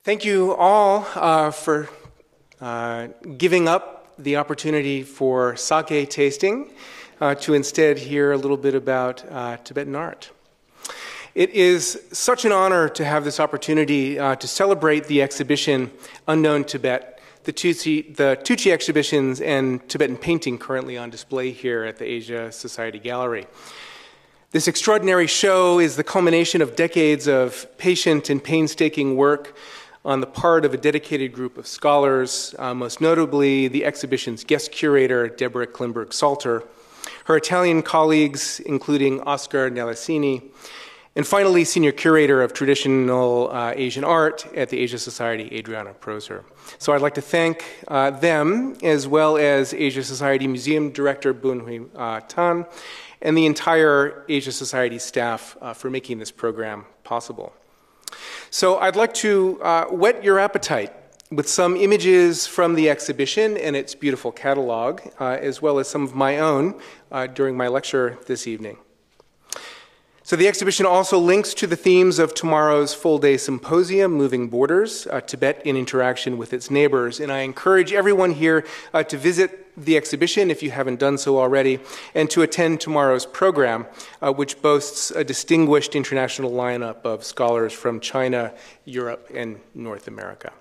Thank you all for giving up the opportunity for sake tasting to instead hear a little bit about Tibetan art. It is such an honor to have this opportunity to celebrate the exhibition Unknown Tibet, the Tucci exhibitions and Tibetan painting currently on display here at the Asia Society Gallery. This extraordinary show is the culmination of decades of patient and painstaking work on the part of a dedicated group of scholars, most notably the exhibition's guest curator, Deborah Klimberg-Salter, her Italian colleagues, including Oscar Nelassini, and finally, senior curator of traditional Asian art at the Asia Society, Adriana Proser. So I'd like to thank them, as well as Asia Society Museum Director Bunhui Tan, and the entire Asia Society staff for making this program possible. So I'd like to whet your appetite with some images from the exhibition and its beautiful catalog, as well as some of my own during my lecture this evening. So the exhibition also links to the themes of tomorrow's full-day symposium, Moving Borders, Tibet in Interaction with Its Neighbors. And I encourage everyone here to visit the exhibition if you haven't done so already, and to attend tomorrow's program, which boasts a distinguished international lineup of scholars from China, Europe, and North America.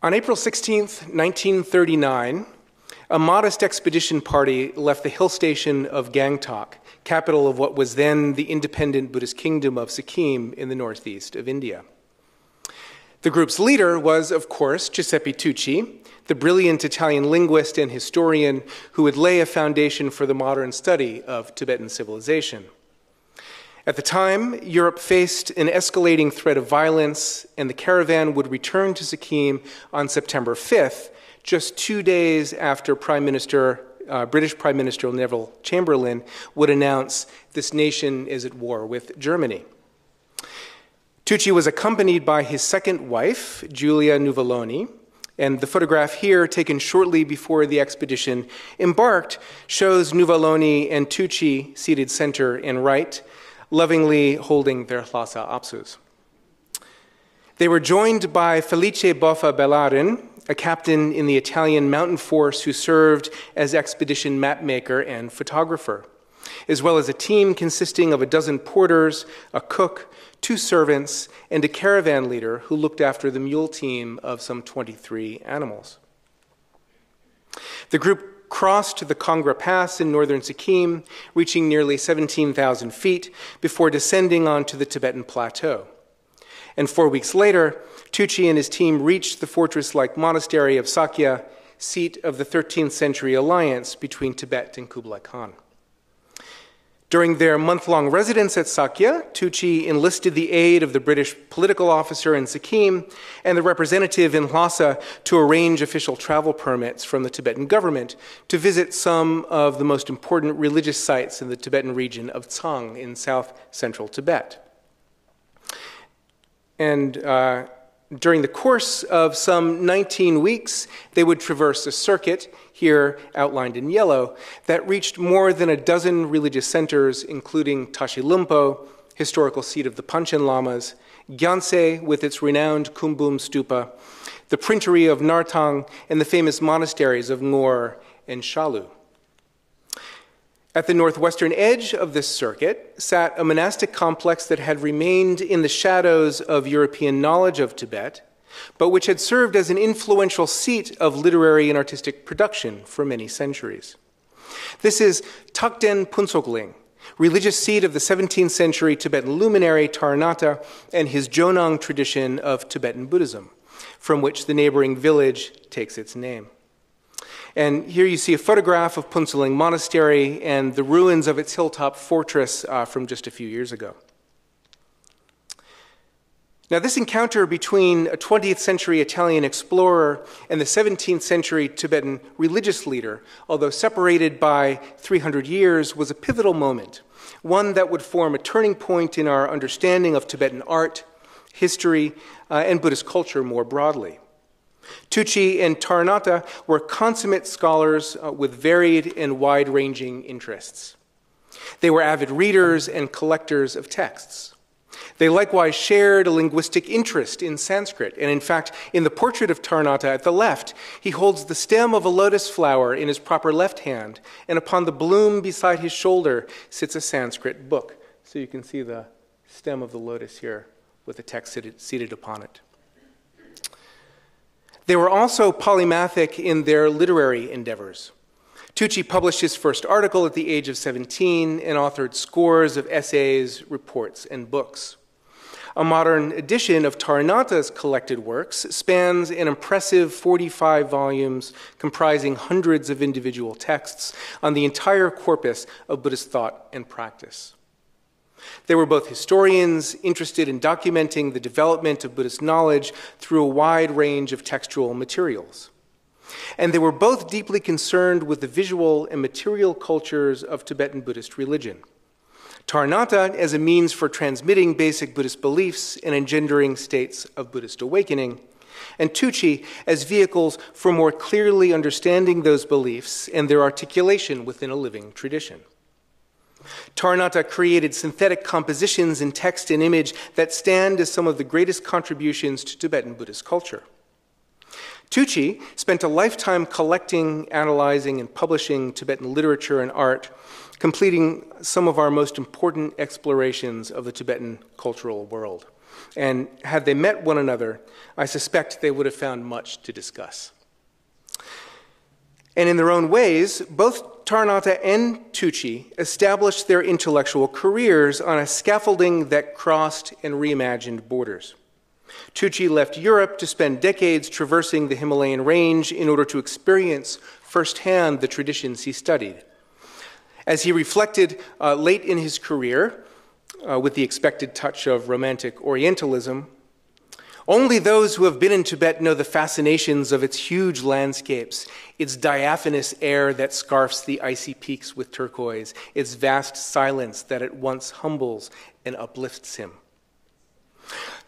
On April 16th, 1939, a modest expedition party left the hill station of Gangtok, capital of what was then the independent Buddhist kingdom of Sikkim in the northeast of India. The group's leader was, of course, Giuseppe Tucci, the brilliant Italian linguist and historian who would lay a foundation for the modern study of Tibetan civilization. At the time, Europe faced an escalating threat of violence, and the caravan would return to Sikkim on September 5th, just 2 days after British Prime Minister Neville Chamberlain would announce this nation is at war with Germany. Tucci was accompanied by his second wife, Giulia Nuvoloni, and the photograph here, taken shortly before the expedition embarked, shows Nuvoloni and Tucci seated center and right, lovingly holding their Lhasa Apsus. They were joined by Felice Boffa Bellarin, a captain in the Italian mountain force who served as expedition mapmaker and photographer, as well as a team consisting of a dozen porters, a cook, 2 servants, and a caravan leader who looked after the mule team of some 23 animals. The group crossed the Kangra Pass in northern Sikkim, reaching nearly 17,000 feet before descending onto the Tibetan plateau. And 4 weeks later, Tucci and his team reached the fortress-like monastery of Sakya, seat of the 13th century alliance between Tibet and Kublai Khan. During their month-long residence at Sakya, Tucci enlisted the aid of the British political officer in Sikkim and the representative in Lhasa to arrange official travel permits from the Tibetan government to visit some of the most important religious sites in the Tibetan region of Tsang in south-central Tibet. And during the course of some 19 weeks, they would traverse a circuit, here outlined in yellow, that reached more than a dozen religious centers, including Tashi Lumpo, historical seat of the Panchen Lamas, Gyaltse with its renowned Kumbum Stupa, the printery of Nartang, and the famous monasteries of Ngor and Shalu. At the northwestern edge of this circuit sat a monastic complex that had remained in the shadows of European knowledge of Tibet, but which had served as an influential seat of literary and artistic production for many centuries. This is Takden Punsokling, religious seat of the 17th century Tibetan luminary Taranatha and his Jonang tradition of Tibetan Buddhism, from which the neighboring village takes its name. And here you see a photograph of Punsaling Monastery and the ruins of its hilltop fortress from just a few years ago. Now, this encounter between a 20th century Italian explorer and the 17th century Tibetan religious leader, although separated by 300 years, was a pivotal moment, one that would form a turning point in our understanding of Tibetan art, history, and Buddhist culture more broadly. Tucci and Taranatha were consummate scholars with varied and wide-ranging interests. They were avid readers and collectors of texts. They likewise shared a linguistic interest in Sanskrit, and in fact, in the portrait of Taranatha at the left, he holds the stem of a lotus flower in his proper left hand, and upon the bloom beside his shoulder sits a Sanskrit book. So you can see the stem of the lotus here with the text seated upon it. They were also polymathic in their literary endeavors. Tucci published his first article at the age of 17 and authored scores of essays, reports, and books. A modern edition of Taranatha's collected works spans an impressive 45 volumes comprising hundreds of individual texts on the entire corpus of Buddhist thought and practice. They were both historians interested in documenting the development of Buddhist knowledge through a wide range of textual materials. And they were both deeply concerned with the visual and material cultures of Tibetan Buddhist religion. Taranatha as a means for transmitting basic Buddhist beliefs and engendering states of Buddhist awakening, and Tucci as vehicles for more clearly understanding those beliefs and their articulation within a living tradition. Taranatha created synthetic compositions in text and image that stand as some of the greatest contributions to Tibetan Buddhist culture. Tucci spent a lifetime collecting, analyzing, and publishing Tibetan literature and art, completing some of our most important explorations of the Tibetan cultural world. And had they met one another, I suspect they would have found much to discuss. And in their own ways, both Taranatha and Tucci established their intellectual careers on a scaffolding that crossed and reimagined borders. Tucci left Europe to spend decades traversing the Himalayan range in order to experience firsthand the traditions he studied. As he reflected late in his career, with the expected touch of romantic Orientalism, only those who have been in Tibet know the fascinations of its huge landscapes, its diaphanous air that scarfs the icy peaks with turquoise, its vast silence that at once humbles and uplifts him.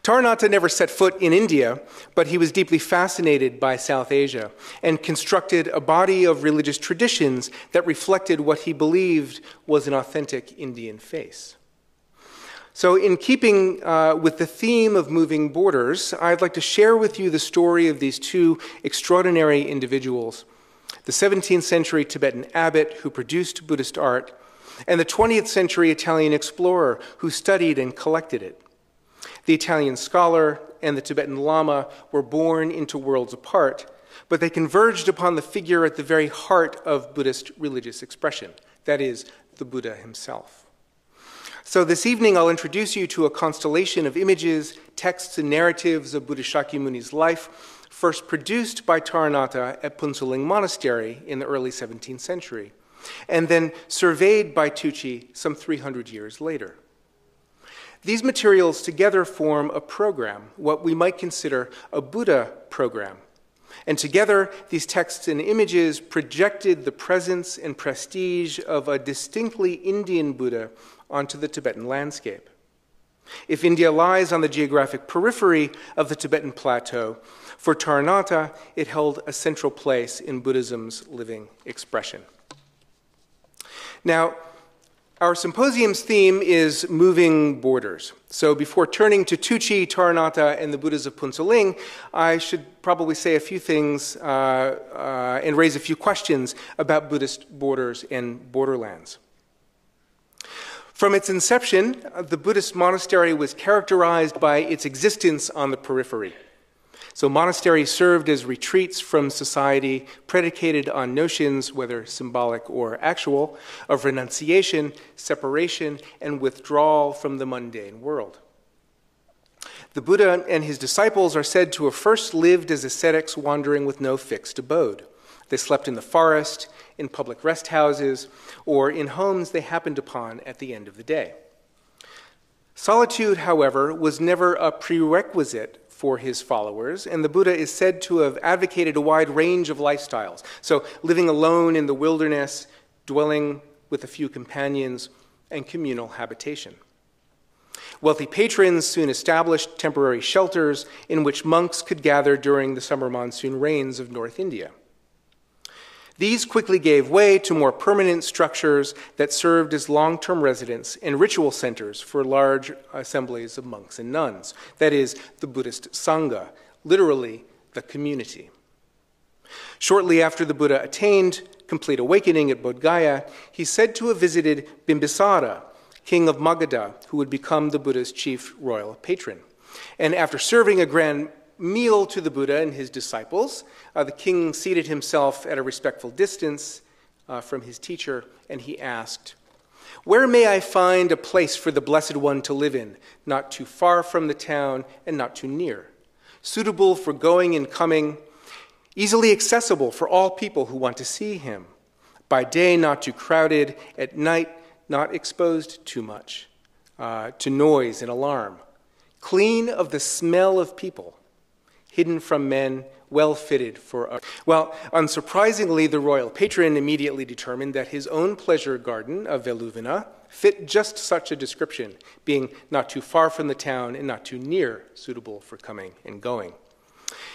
Taranatha never set foot in India, but he was deeply fascinated by South Asia and constructed a body of religious traditions that reflected what he believed was an authentic Indian face. So in keeping with the theme of moving borders, I'd like to share with you the story of these two extraordinary individuals, the 17th century Tibetan abbot who produced Buddhist art, and the 20th century Italian explorer who studied and collected it. The Italian scholar and the Tibetan Lama were born into worlds apart, but they converged upon the figure at the very heart of Buddhist religious expression, that is, the Buddha himself. So this evening I'll introduce you to a constellation of images, texts, and narratives of Buddha Shakyamuni's life, first produced by Taranatha at Phuntsholing Monastery in the early 17th century, and then surveyed by Tucci some 300 years later. These materials together form a program, what we might consider a Buddha program. And together, these texts and images projected the presence and prestige of a distinctly Indian Buddha onto the Tibetan landscape. If India lies on the geographic periphery of the Tibetan plateau, for Taranatha, it held a central place in Buddhism's living expression. Now, our symposium's theme is moving borders. So before turning to Tucci, Taranatha, and the Buddhas of Phuntsholing, I should probably say a few things and raise a few questions about Buddhist borders and borderlands. From its inception, the Buddhist monastery was characterized by its existence on the periphery. So monasteries served as retreats from society predicated on notions, whether symbolic or actual, of renunciation, separation, and withdrawal from the mundane world. The Buddha and his disciples are said to have first lived as ascetics wandering with no fixed abode. They slept in the forest, in public rest houses, or in homes they happened upon at the end of the day. Solitude, however, was never a prerequisite for his followers, and the Buddha is said to have advocated a wide range of lifestyles. So living alone in the wilderness, dwelling with a few companions, and communal habitation. Wealthy patrons soon established temporary shelters in which monks could gather during the summer monsoon rains of North India. These quickly gave way to more permanent structures that served as long-term residence and ritual centers for large assemblies of monks and nuns, that is, the Buddhist Sangha, literally the community. Shortly after the Buddha attained complete awakening at Bodh Gaya, he's said to have visited Bimbisara, king of Magadha, who would become the Buddha's chief royal patron. And after serving a grand meal to the Buddha and his disciples, the king seated himself at a respectful distance from his teacher, and he asked, "Where may I find a place for the Blessed One to live in, not too far from the town and not too near, suitable for going and coming, easily accessible for all people who want to see him, by day not too crowded, at night not exposed too much to noise and alarm, clean of the smell of people, hidden from men, well fitted for others." Well, unsurprisingly, the royal patron immediately determined that his own pleasure garden of Veluvina fit just such a description, being not too far from the town and not too near, suitable for coming and going.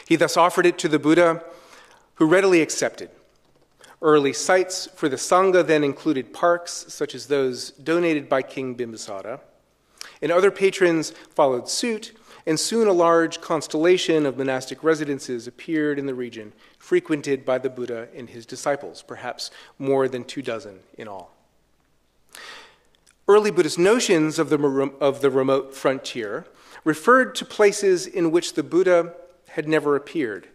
He thus offered it to the Buddha, who readily accepted. Early sites for the Sangha then included parks, such as those donated by King Bimbisara, and other patrons followed suit, and soon a large constellation of monastic residences appeared in the region, frequented by the Buddha and his disciples, perhaps more than 24 in all. Early Buddhist notions of the remote frontier referred to places in which the Buddha had never appeared,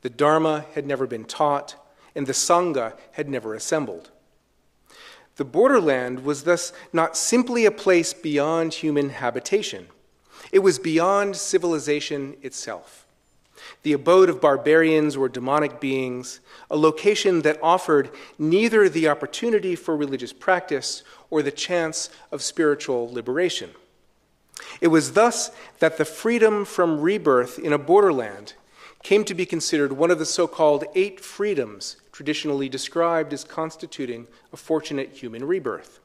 the Dharma had never been taught, and the Sangha had never assembled. The borderland was thus not simply a place beyond human habitation. It was beyond civilization itself, the abode of barbarians or demonic beings, a location that offered neither the opportunity for religious practice or the chance of spiritual liberation. It was thus that the freedom from rebirth in a borderland came to be considered one of the so-called 8 freedoms traditionally described as constituting a fortunate human rebirth.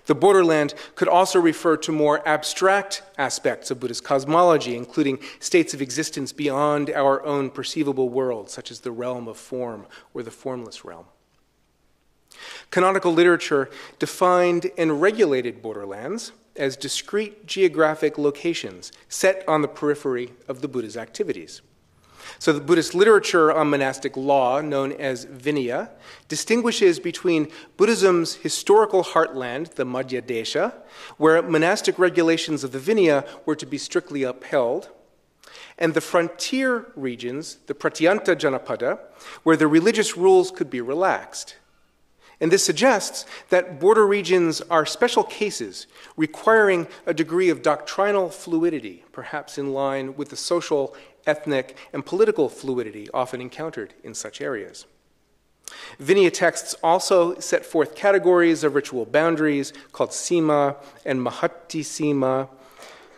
The borderland could also refer to more abstract aspects of Buddhist cosmology, including states of existence beyond our own perceivable world, such as the realm of form or the formless realm. Canonical literature defined and regulated borderlands as discrete geographic locations set on the periphery of the Buddha's activities. So the Buddhist literature on monastic law, known as Vinaya, distinguishes between Buddhism's historical heartland, the Madhya Desha, where monastic regulations of the Vinaya were to be strictly upheld, and the frontier regions, the Pratyanta Janapada, where the religious rules could be relaxed. And this suggests that border regions are special cases requiring a degree of doctrinal fluidity, perhaps in line with the social, ethnic, and political fluidity often encountered in such areas. Vinaya texts also set forth categories of ritual boundaries called Sima and Mahati Sima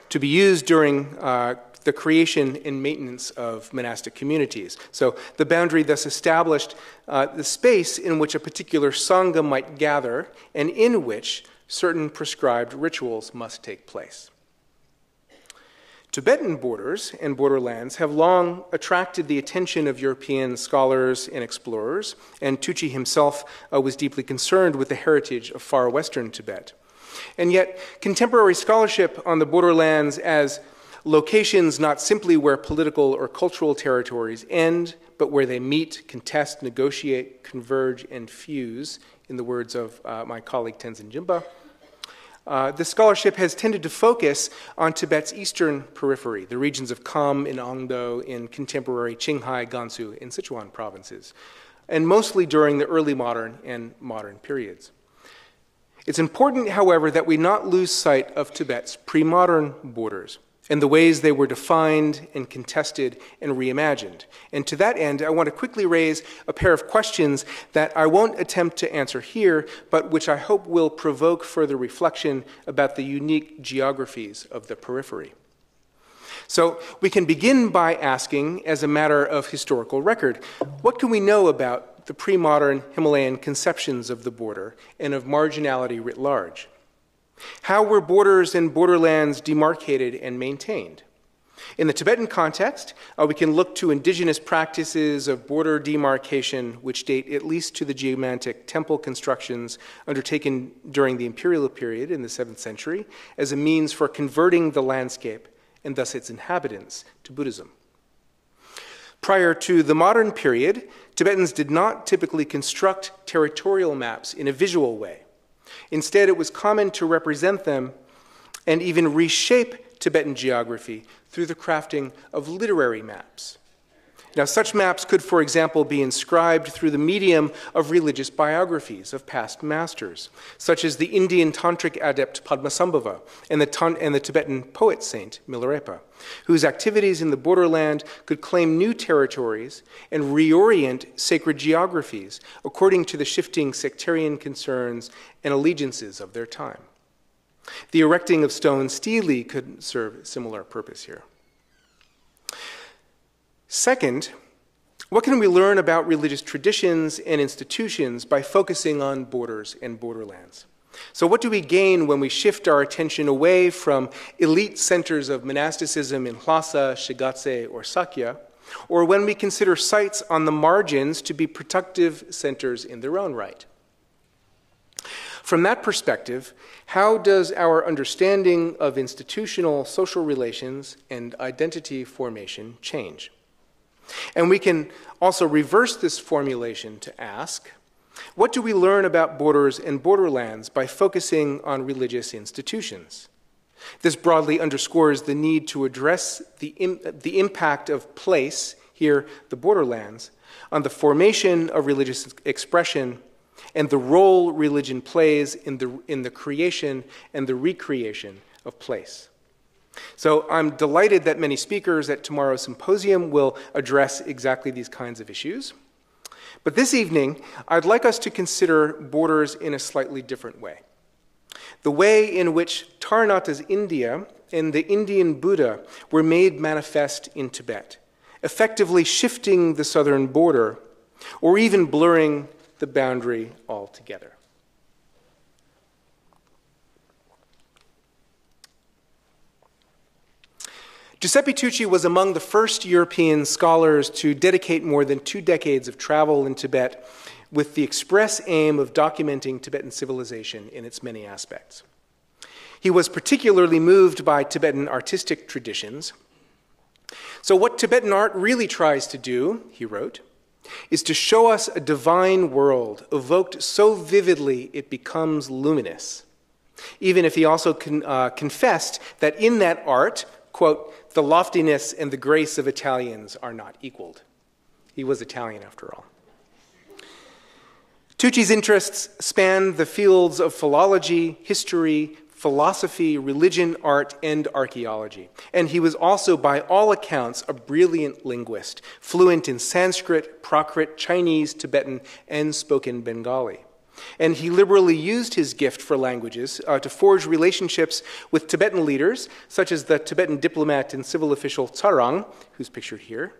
to be used during the creation and maintenance of monastic communities. So the boundary thus established the space in which a particular Sangha might gather and in which certain prescribed rituals must take place. Tibetan borders and borderlands have long attracted the attention of European scholars and explorers, and Tucci himself was deeply concerned with the heritage of far western Tibet. And yet, contemporary scholarship on the borderlands as locations not simply where political or cultural territories end, but where they meet, contest, negotiate, converge, and fuse, in the words of my colleague Tenzin Jimba. The scholarship has tended to focus on Tibet's eastern periphery, the regions of Kham and Angdo in contemporary Qinghai, Gansu, and Sichuan provinces, and mostly during the early modern and modern periods. It's important, however, that we not lose sight of Tibet's pre-modern borders and the ways they were defined and contested and reimagined. And to that end, I want to quickly raise a pair of questions that I won't attempt to answer here, but which I hope will provoke further reflection about the unique geographies of the periphery. So we can begin by asking, as a matter of historical record, what can we know about the pre-modern Himalayan conceptions of the border and of marginality writ large? How were borders and borderlands demarcated and maintained? In the Tibetan context, we can look to indigenous practices of border demarcation, which date at least to the geomantic temple constructions undertaken during the imperial period in the 7th century, as a means for converting the landscape and thus its inhabitants to Buddhism. Prior to the modern period, Tibetans did not typically construct territorial maps in a visual way. Instead, it was common to represent them and even reshape Tibetan geography through the crafting of literary maps. Now, such maps could, for example, be inscribed through the medium of religious biographies of past masters, such as the Indian tantric adept Padmasambhava and the Tibetan poet saint Milarepa, whose activities in the borderland could claim new territories and reorient sacred geographies according to the shifting sectarian concerns and allegiances of their time. The erecting of stone stelae could serve a similar purpose here. Second, what can we learn about religious traditions and institutions by focusing on borders and borderlands? So what do we gain when we shift our attention away from elite centers of monasticism in Lhasa, Shigatse, or Sakya, or when we consider sites on the margins to be productive centers in their own right? From that perspective, how does our understanding of institutional social relations and identity formation change? And we can also reverse this formulation to ask, what do we learn about borders and borderlands by focusing on religious institutions? This broadly underscores the need to address the impact of place, here the borderlands, on the formation of religious expression and the role religion plays in the creation and the recreation of place. So I'm delighted that many speakers at tomorrow's symposium will address exactly these kinds of issues. But this evening, I'd like us to consider borders in a slightly different way. The way in which Taranatha's India and the Indian Buddha were made manifest in Tibet, effectively shifting the southern border, or even blurring the boundary altogether. Giuseppe Tucci was among the first European scholars to dedicate more than 2 decades of travel in Tibet with the express aim of documenting Tibetan civilization in its many aspects. He was particularly moved by Tibetan artistic traditions. So what Tibetan art really tries to do, he wrote, is to show us a divine world evoked so vividly it becomes luminous, even if he also confessed that in that art, quote, the loftiness and the grace of Italians are not equaled. He was Italian after all. Tucci's interests spanned the fields of philology, history, philosophy, religion, art, and archaeology. And he was also, by all accounts, a brilliant linguist, fluent in Sanskrit, Prakrit, Chinese, Tibetan, and spoken Bengali. And he liberally used his gift for languages to forge relationships with Tibetan leaders, such as the Tibetan diplomat and civil official Tsarang, who's pictured here.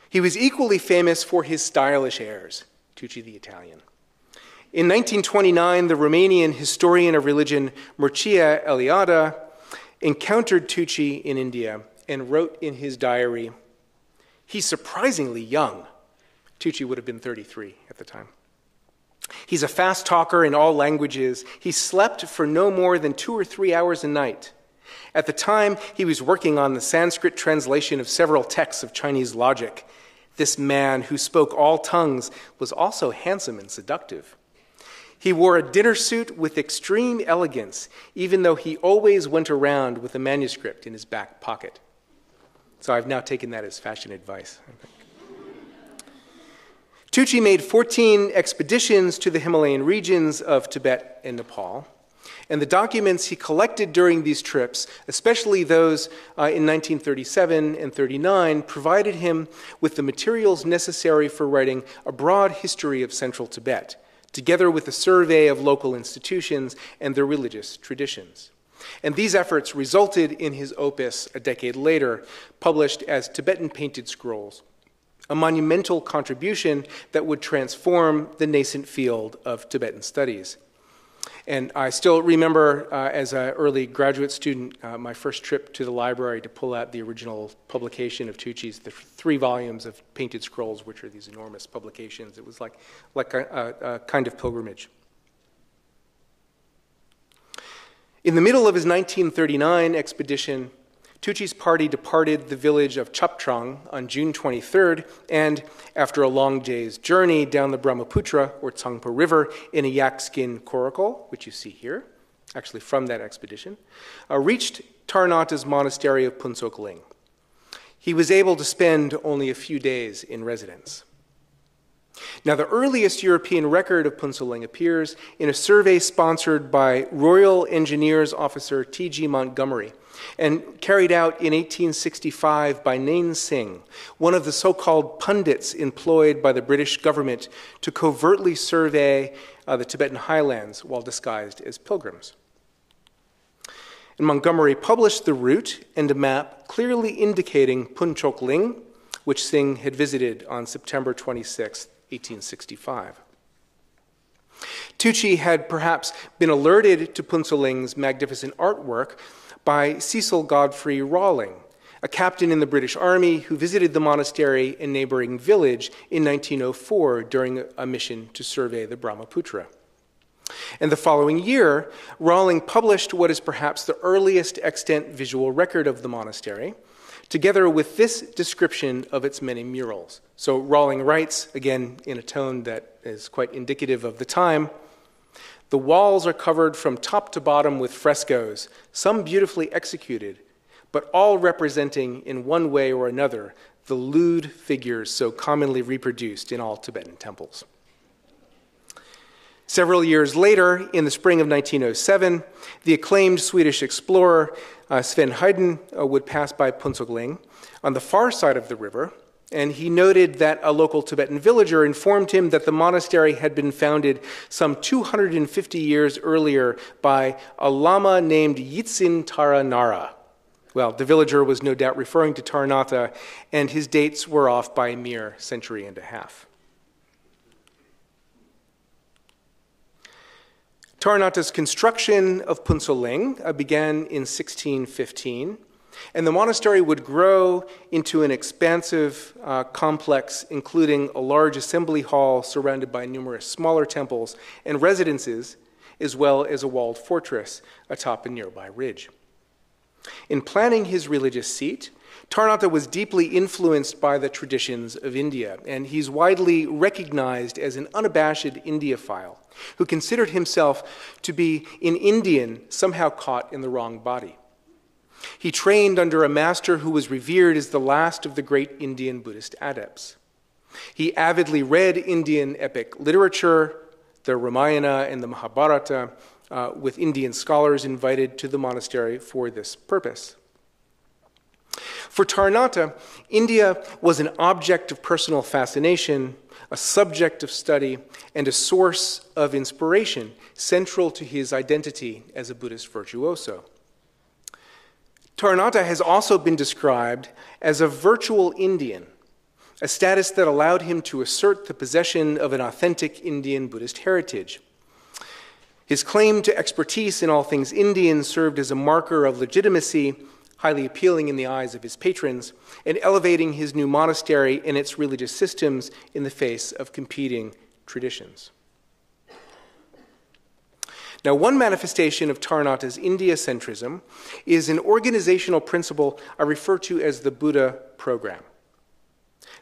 He was equally famous for his stylish airs, Tucci the Italian. In 1929, the Romanian historian of religion Mircea Eliade encountered Tucci in India and wrote in his diary, "He's surprisingly young." Tucci would have been 33 at the time. "He's a fast talker in all languages. He slept for no more than 2 or 3 hours a night. At the time, he was working on the Sanskrit translation of several texts of Chinese logic. This man, who spoke all tongues, was also handsome and seductive. He wore a dinner suit with extreme elegance, even though he always went around with a manuscript in his back pocket." So I've now taken that as fashion advice, I think. Tucci made 14 expeditions to the Himalayan regions of Tibet and Nepal, and the documents he collected during these trips, especially those in 1937 and 39, provided him with the materials necessary for writing a broad history of central Tibet, together with a survey of local institutions and their religious traditions. And these efforts resulted in his opus a decade later, published as Tibetan Painted Scrolls, a monumental contribution that would transform the nascent field of Tibetan studies. And I still remember, as an early graduate student, my first trip to the library to pull out the original publication of Tucci's, the 3 volumes of painted scrolls, which are these enormous publications. It was like a kind of pilgrimage. In the middle of his 1939 expedition, Tucci's party departed the village of Chaptrang on June 23rd, and after a long day's journey down the Brahmaputra, or Tsangpo River, in a yak skin coracle, which you see here, actually from that expedition, reached Taranatha's monastery of Phuntsok Ling. He was able to spend only a few days in residence. Now, the earliest European record of Phuntsok Ling appears in a survey sponsored by Royal Engineers Officer T.G. Montgomery and carried out in 1865 by Nain Singh, one of the so-called pundits employed by the British government to covertly survey the Tibetan highlands while disguised as pilgrims. And Montgomery published the route and a map clearly indicating Phuntsok Ling, which Singh had visited on September 26, 1865. Tucci had perhaps been alerted to Phuntsok Ling's magnificent artwork by Cecil Godfrey Rawling, a captain in the British Army who visited the monastery and neighboring village in 1904 during a mission to survey the Brahmaputra. And the following year, Rawling published what is perhaps the earliest extant visual record of the monastery, together with this description of its many murals. So Rawling writes, again in a tone that is quite indicative of the time, "The walls are covered from top to bottom with frescoes, some beautifully executed, but all representing in one way or another the lewd figures so commonly reproduced in all Tibetan temples." Several years later, in the spring of 1907, the acclaimed Swedish explorer Sven Hedin would pass by Phuntsok Ling on the far side of the river, and he noted that a local Tibetan villager informed him that the monastery had been founded some 250 years earlier by a lama named Yitsin Taranara. Well, the villager was no doubt referring to Taranatha, and his dates were off by a mere century and a half. Taranatha's construction of Phuntsok Ling began in 1615, and the monastery would grow into an expansive complex, including a large assembly hall surrounded by numerous smaller temples and residences, as well as a walled fortress atop a nearby ridge. In planning his religious seat, Taranatha was deeply influenced by the traditions of India, and he's widely recognized as an unabashed Indiophile who considered himself to be an Indian somehow caught in the wrong body. He trained under a master who was revered as the last of the great Indian Buddhist adepts. He avidly read Indian epic literature, the Ramayana and the Mahabharata, with Indian scholars invited to the monastery for this purpose. For Taranatha, India was an object of personal fascination, a subject of study, and a source of inspiration central to his identity as a Buddhist virtuoso. Taranatha has also been described as a virtual Indian, a status that allowed him to assert the possession of an authentic Indian Buddhist heritage. His claim to expertise in all things Indian served as a marker of legitimacy, highly appealing in the eyes of his patrons, and elevating his new monastery and its religious systems in the face of competing traditions. Now, one manifestation of Taranatha's India-centrism is an organizational principle I refer to as the Buddha program.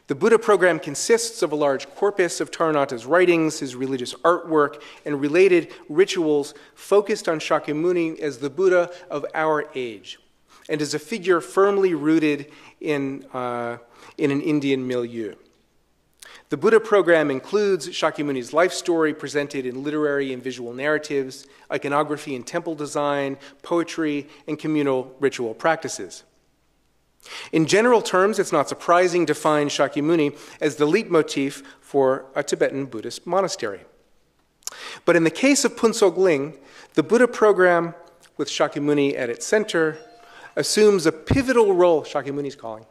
The Buddha program consists of a large corpus of Taranatha's writings, his religious artwork, and related rituals focused on Shakyamuni as the Buddha of our age, and as a figure firmly rooted in an Indian milieu. The Buddha program includes Shakyamuni's life story presented in literary and visual narratives, iconography and temple design, poetry, and communal ritual practices. In general terms, it's not surprising to find Shakyamuni as the leitmotif for a Tibetan Buddhist monastery. But in the case of Phuntsok Ling, the Buddha program, with Shakyamuni at its center, assumes a pivotal role. Shakyamuni's calling.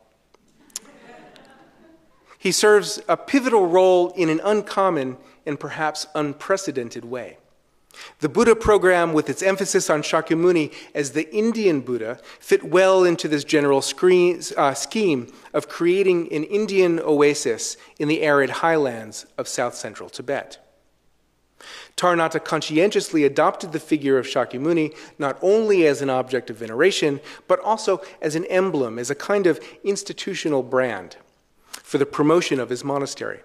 He serves a pivotal role in an uncommon and perhaps unprecedented way. The Buddha program, with its emphasis on Shakyamuni as the Indian Buddha, fit well into this general scheme of creating an Indian oasis in the arid highlands of south-central Tibet. Taranatha conscientiously adopted the figure of Shakyamuni not only as an object of veneration, but also as an emblem, as a kind of institutional brand for the promotion of his monastery.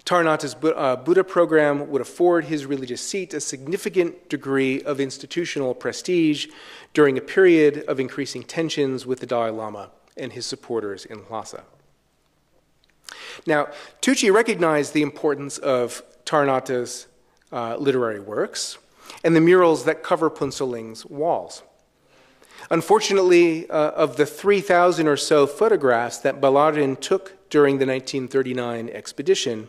Taranatha's Buddha program would afford his religious seat a significant degree of institutional prestige during a period of increasing tensions with the Dalai Lama and his supporters in Lhasa. Now, Tucci recognized the importance of Taranatha's literary works and the murals that cover Phuntsho Ling's walls. Unfortunately, of the 3,000 or so photographs that Baladin took during the 1939 expedition,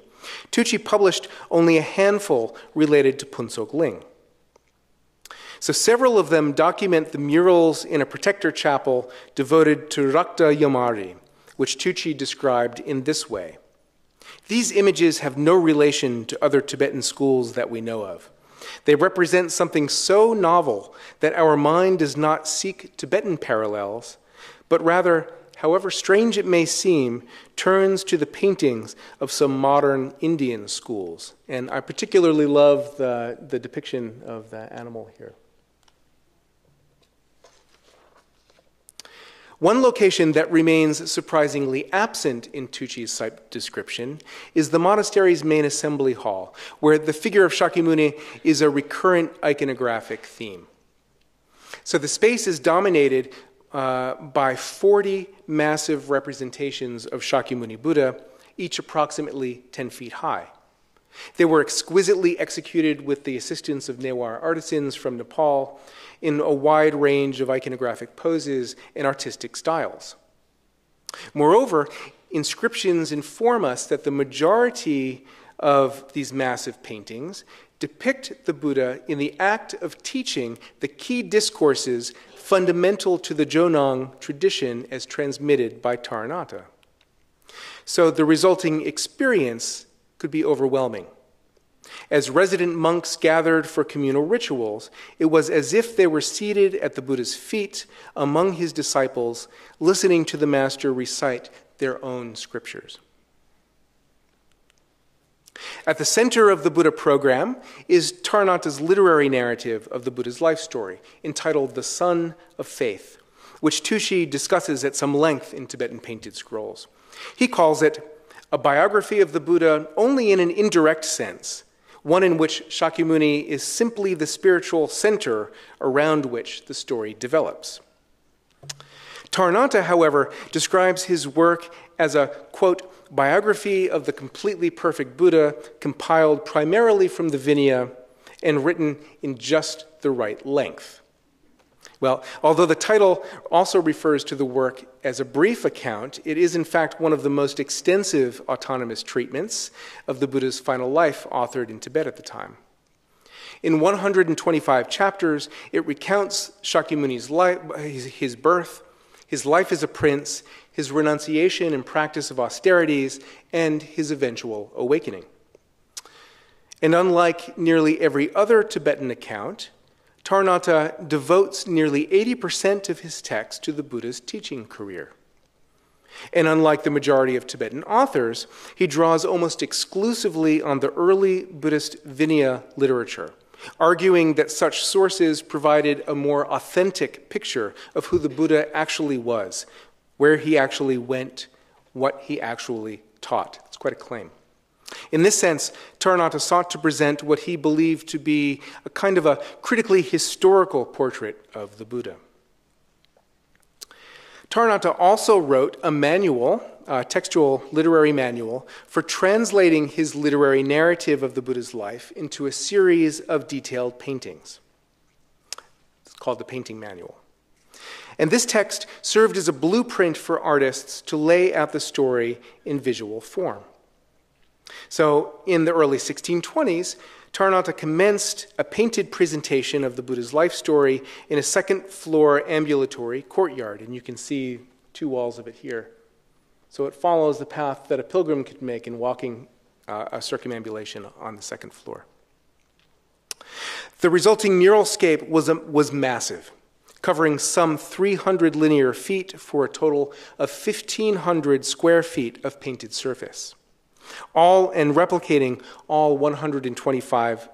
Tucci published only a handful related to Phuntsho Ling. So several of them document the murals in a protector chapel devoted to Rakta Yamari, which Tucci described in this way. These images have no relation to other Tibetan schools that we know of. They represent something so novel that our mind does not seek Tibetan parallels, but rather, however strange it may seem, turns to the paintings of some modern Indian schools. And I particularly love the depiction of the animal here. One location that remains surprisingly absent in Tucci's site description is the monastery's main assembly hall, where the figure of Shakyamuni is a recurrent iconographic theme. So the space is dominated by 40 massive representations of Shakyamuni Buddha, each approximately 10 feet high. They were exquisitely executed with the assistance of Newar artisans from Nepal in a wide range of iconographic poses and artistic styles. Moreover, inscriptions inform us that the majority of these massive paintings depict the Buddha in the act of teaching the key discourses fundamental to the Jonang tradition as transmitted by Taranatha. So the resulting experience could be overwhelming. As resident monks gathered for communal rituals, it was as if they were seated at the Buddha's feet among his disciples, listening to the master recite their own scriptures. At the center of the Buddha program is Taranatha's literary narrative of the Buddha's life story, entitled The Sun of Faith, which Tucci discusses at some length in Tibetan painted scrolls. He calls it a biography of the Buddha only in an indirect sense, one in which Shakyamuni is simply the spiritual center around which the story develops. Taranatha, however, describes his work as a, quote, biography of the completely perfect Buddha compiled primarily from the Vinaya and written in just the right length. Well, although the title also refers to the work as a brief account, it is in fact one of the most extensive autonomous treatments of the Buddha's final life authored in Tibet at the time. In 125 chapters, it recounts Shakyamuni's life, his birth, his life as a prince, his renunciation and practice of austerities, and his eventual awakening. And unlike nearly every other Tibetan account, Taranatha devotes nearly 80% of his text to the Buddha's teaching career. And unlike the majority of Tibetan authors, he draws almost exclusively on the early Buddhist Vinaya literature, arguing that such sources provided a more authentic picture of who the Buddha actually was, where he actually went, what he actually taught. It's quite a claim. In this sense, Taranatha sought to present what he believed to be a kind of a critically historical portrait of the Buddha. Taranatha also wrote a manual, a textual literary manual, for translating his literary narrative of the Buddha's life into a series of detailed paintings. It's called the Painting Manual. And this text served as a blueprint for artists to lay out the story in visual form. So in the early 1620s, Taranatha commenced a painted presentation of the Buddha's life story in a second-floor ambulatory courtyard, and you can see two walls of it here. So it follows the path that a pilgrim could make in walking a circumambulation on the second floor. The resulting muralscape was massive, covering some 300 linear feet for a total of 1,500 square feet of painted surface, all and replicating all 125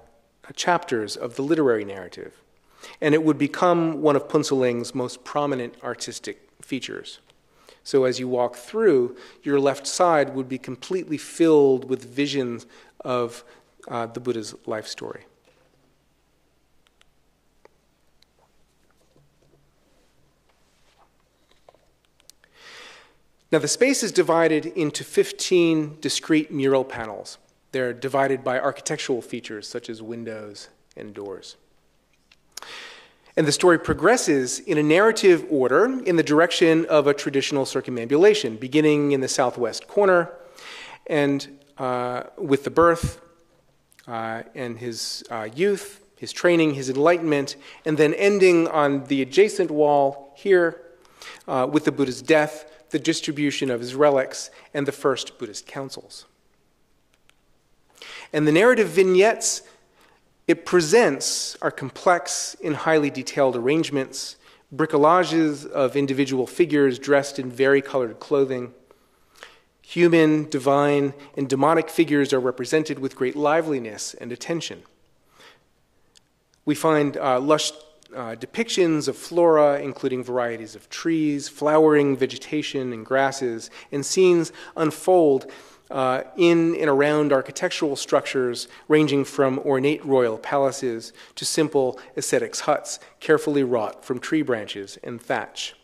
chapters of the literary narrative. And it would become one of Punsaling's most prominent artistic features. So as you walk through, your left side would be completely filled with visions of the Buddha's life story. Now, the space is divided into 15 discrete mural panels. They're divided by architectural features such as windows and doors. And the story progresses in a narrative order in the direction of a traditional circumambulation, beginning in the southwest corner and with the birth and his youth, his training, his enlightenment, and then ending on the adjacent wall here with the Buddha's death, the distribution of his relics, and the first Buddhist councils. And the narrative vignettes it presents are complex in highly detailed arrangements, bricolages of individual figures dressed in varicolored clothing. Human, divine, and demonic figures are represented with great liveliness and attention. We find lush depictions of flora, including varieties of trees, flowering vegetation, and grasses, and scenes unfold in and around architectural structures ranging from ornate royal palaces to simple ascetics' huts, carefully wrought from tree branches and thatch.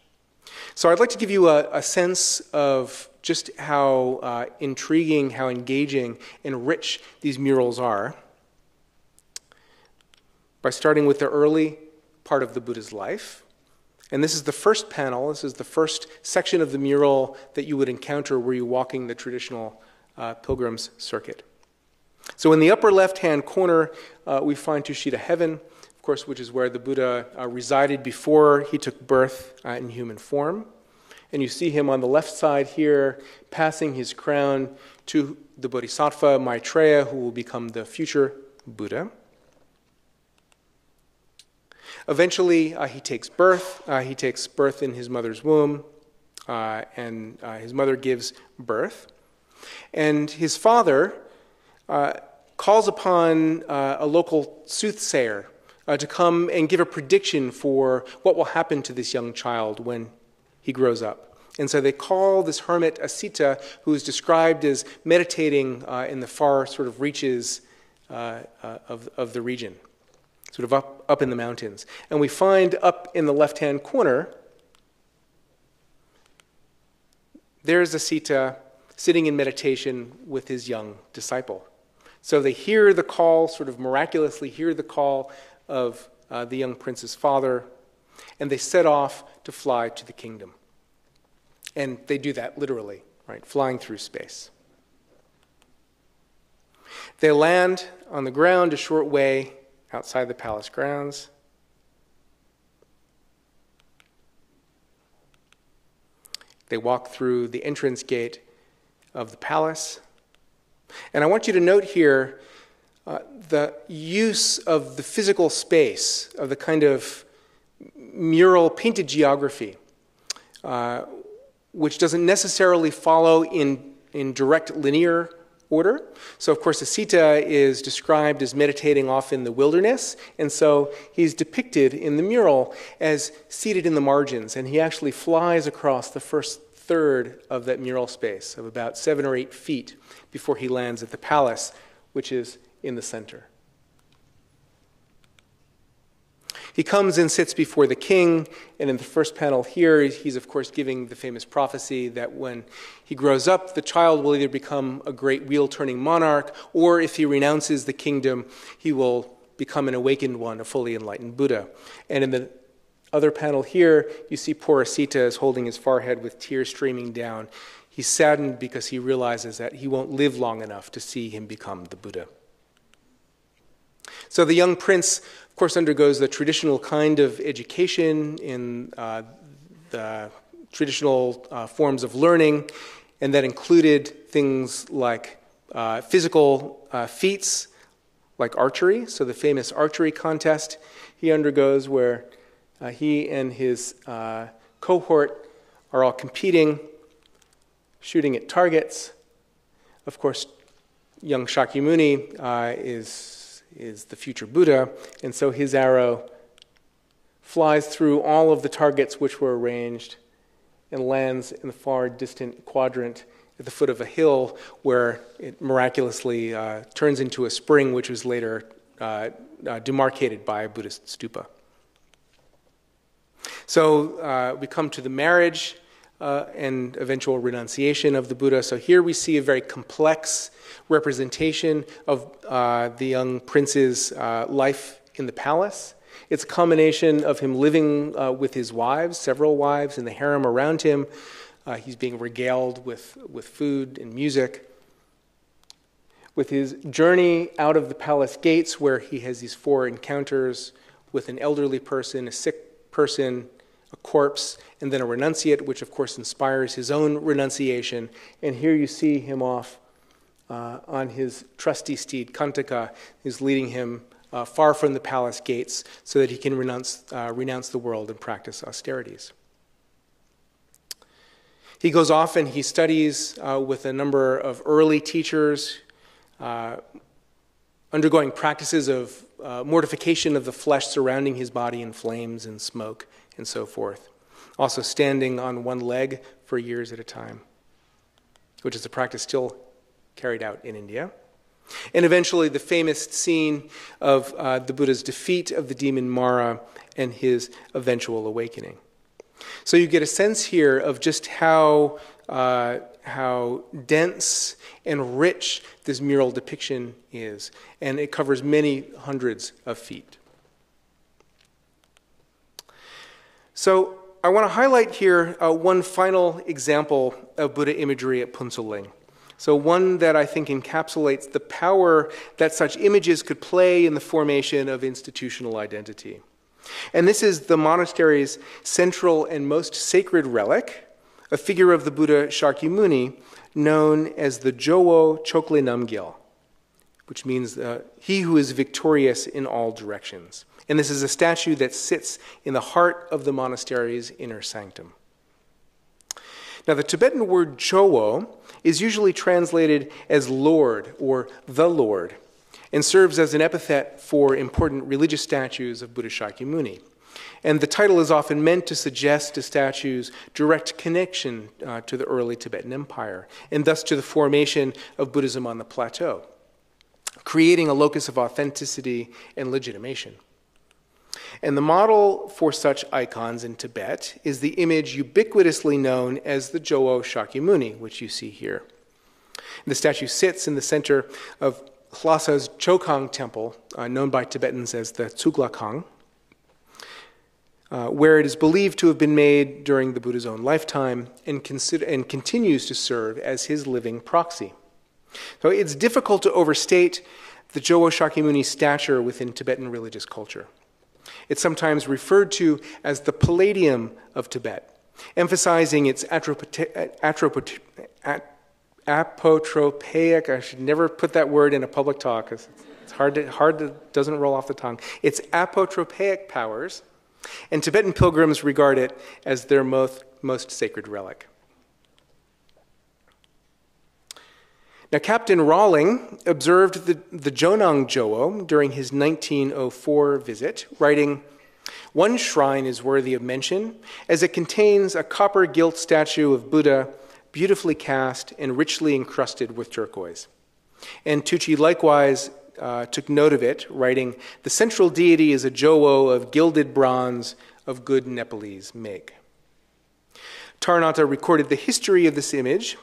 So I'd like to give you a sense of just how intriguing, how engaging, and rich these murals are by starting with the early part of the Buddha's life. And this is the first panel, this is the first section of the mural that you would encounter were you walking the traditional pilgrim's circuit. So in the upper left-hand corner, we find Tushita Heaven, of course, which is where the Buddha resided before he took birth in human form. And you see him on the left side here, passing his crown to the Bodhisattva Maitreya, who will become the future Buddha. Eventually, he takes birth. He takes birth in his mother's womb, and his mother gives birth. And his father calls upon a local soothsayer to come and give a prediction for what will happen to this young child when he grows up. And so they call this hermit Asita, who is described as meditating in the far sort of reaches of the region, sort of up in the mountains. And we find up in the left-hand corner, there's Asita sitting in meditation with his young disciple. So they hear the call, sort of miraculously hear the call of the young prince's father, and they set off to fly to the kingdom. And they do that literally, right, flying through space. They land on the ground a short way outside the palace grounds. They walk through the entrance gate of the palace. And I want you to note here the use of the physical space, of the kind of mural painted geography, which doesn't necessarily follow in direct linear order. So, of course, Asita is described as meditating off in the wilderness, and so he's depicted in the mural as seated in the margins, and he actually flies across the first third of that mural space of about 7 or 8 feet before he lands at the palace, which is in the center. He comes and sits before the king, and in the first panel here, he's of course giving the famous prophecy that when he grows up, the child will either become a great wheel-turning monarch, or if he renounces the kingdom, he will become an awakened one, a fully enlightened Buddha. And in the other panel here, you see poor Asita is holding his forehead with tears streaming down. He's saddened because he realizes that he won't live long enough to see him become the Buddha. So the young prince, of course, undergoes the traditional kind of education in the traditional forms of learning, and that included things like physical feats, like archery. So the famous archery contest he undergoes, where he and his cohort are all competing, shooting at targets. Of course, young Shakyamuni is the future Buddha, and so his arrow flies through all of the targets which were arranged and lands in the far distant quadrant at the foot of a hill, where it miraculously turns into a spring, which was later demarcated by a Buddhist stupa. So we come to the marriage and eventual renunciation of the Buddha. So here we see a very complex representation of the young prince's life in the palace. It's a combination of him living with his wives, several wives, in the harem around him. He's being regaled with food and music. With his journey out of the palace gates, where he has these 4 encounters with an elderly person, a sick person, a corpse, and then a renunciate, which of course inspires his own renunciation. And here you see him off on his trusty steed, Kantaka, who's leading him far from the palace gates so that he can renounce the world and practice austerities. He goes off and he studies with a number of early teachers, undergoing practices of mortification of the flesh surrounding his body in flames and smoke and so forth. Also standing on one leg for years at a time, which is a practice still carried out in India. And eventually the famous scene of the Buddha's defeat of the demon Mara and his eventual awakening. So you get a sense here of just how dense and rich this mural depiction is, and it covers many hundreds of feet. So I want to highlight here one final example of Buddha imagery at Phuntsholing. So one that I think encapsulates the power that such images could play in the formation of institutional identity. And this is the monastery's central and most sacred relic, a figure of the Buddha Shakyamuni known as the Jowo Chokle Namgyal, which means he who is victorious in all directions. And this is a statue that sits in the heart of the monastery's inner sanctum. Now, the Tibetan word Jowo is usually translated as Lord or the Lord, and serves as an epithet for important religious statues of Buddha Shakyamuni. And the title is often meant to suggest a statue's direct connection to the early Tibetan Empire, and thus to the formation of Buddhism on the plateau, creating a locus of authenticity and legitimation. And the model for such icons in Tibet is the image ubiquitously known as the Jowo Shakyamuni, which you see here. The statue sits in the center of Lhasa's Chokhang temple, known by Tibetans as the Tsuglakang, where it is believed to have been made during the Buddha's own lifetime and continues to serve as his living proxy. So it's difficult to overstate the Jowo Shakyamuni's stature within Tibetan religious culture. It's sometimes referred to as the Palladium of Tibet, emphasizing its apotropaic, I should never put that word in a public talk, because it's doesn't roll off the tongue. Its apotropaic powers, and Tibetan pilgrims regard it as their most sacred relic. Now, Captain Rawling observed the Jonang Jowo during his 1904 visit, writing, "One shrine is worthy of mention, as it contains a copper gilt statue of Buddha, beautifully cast and richly encrusted with turquoise." And Tucci likewise took note of it, writing, "The central deity is a Jowo of gilded bronze of good Nepalese make." Taranatha recorded the history of this image,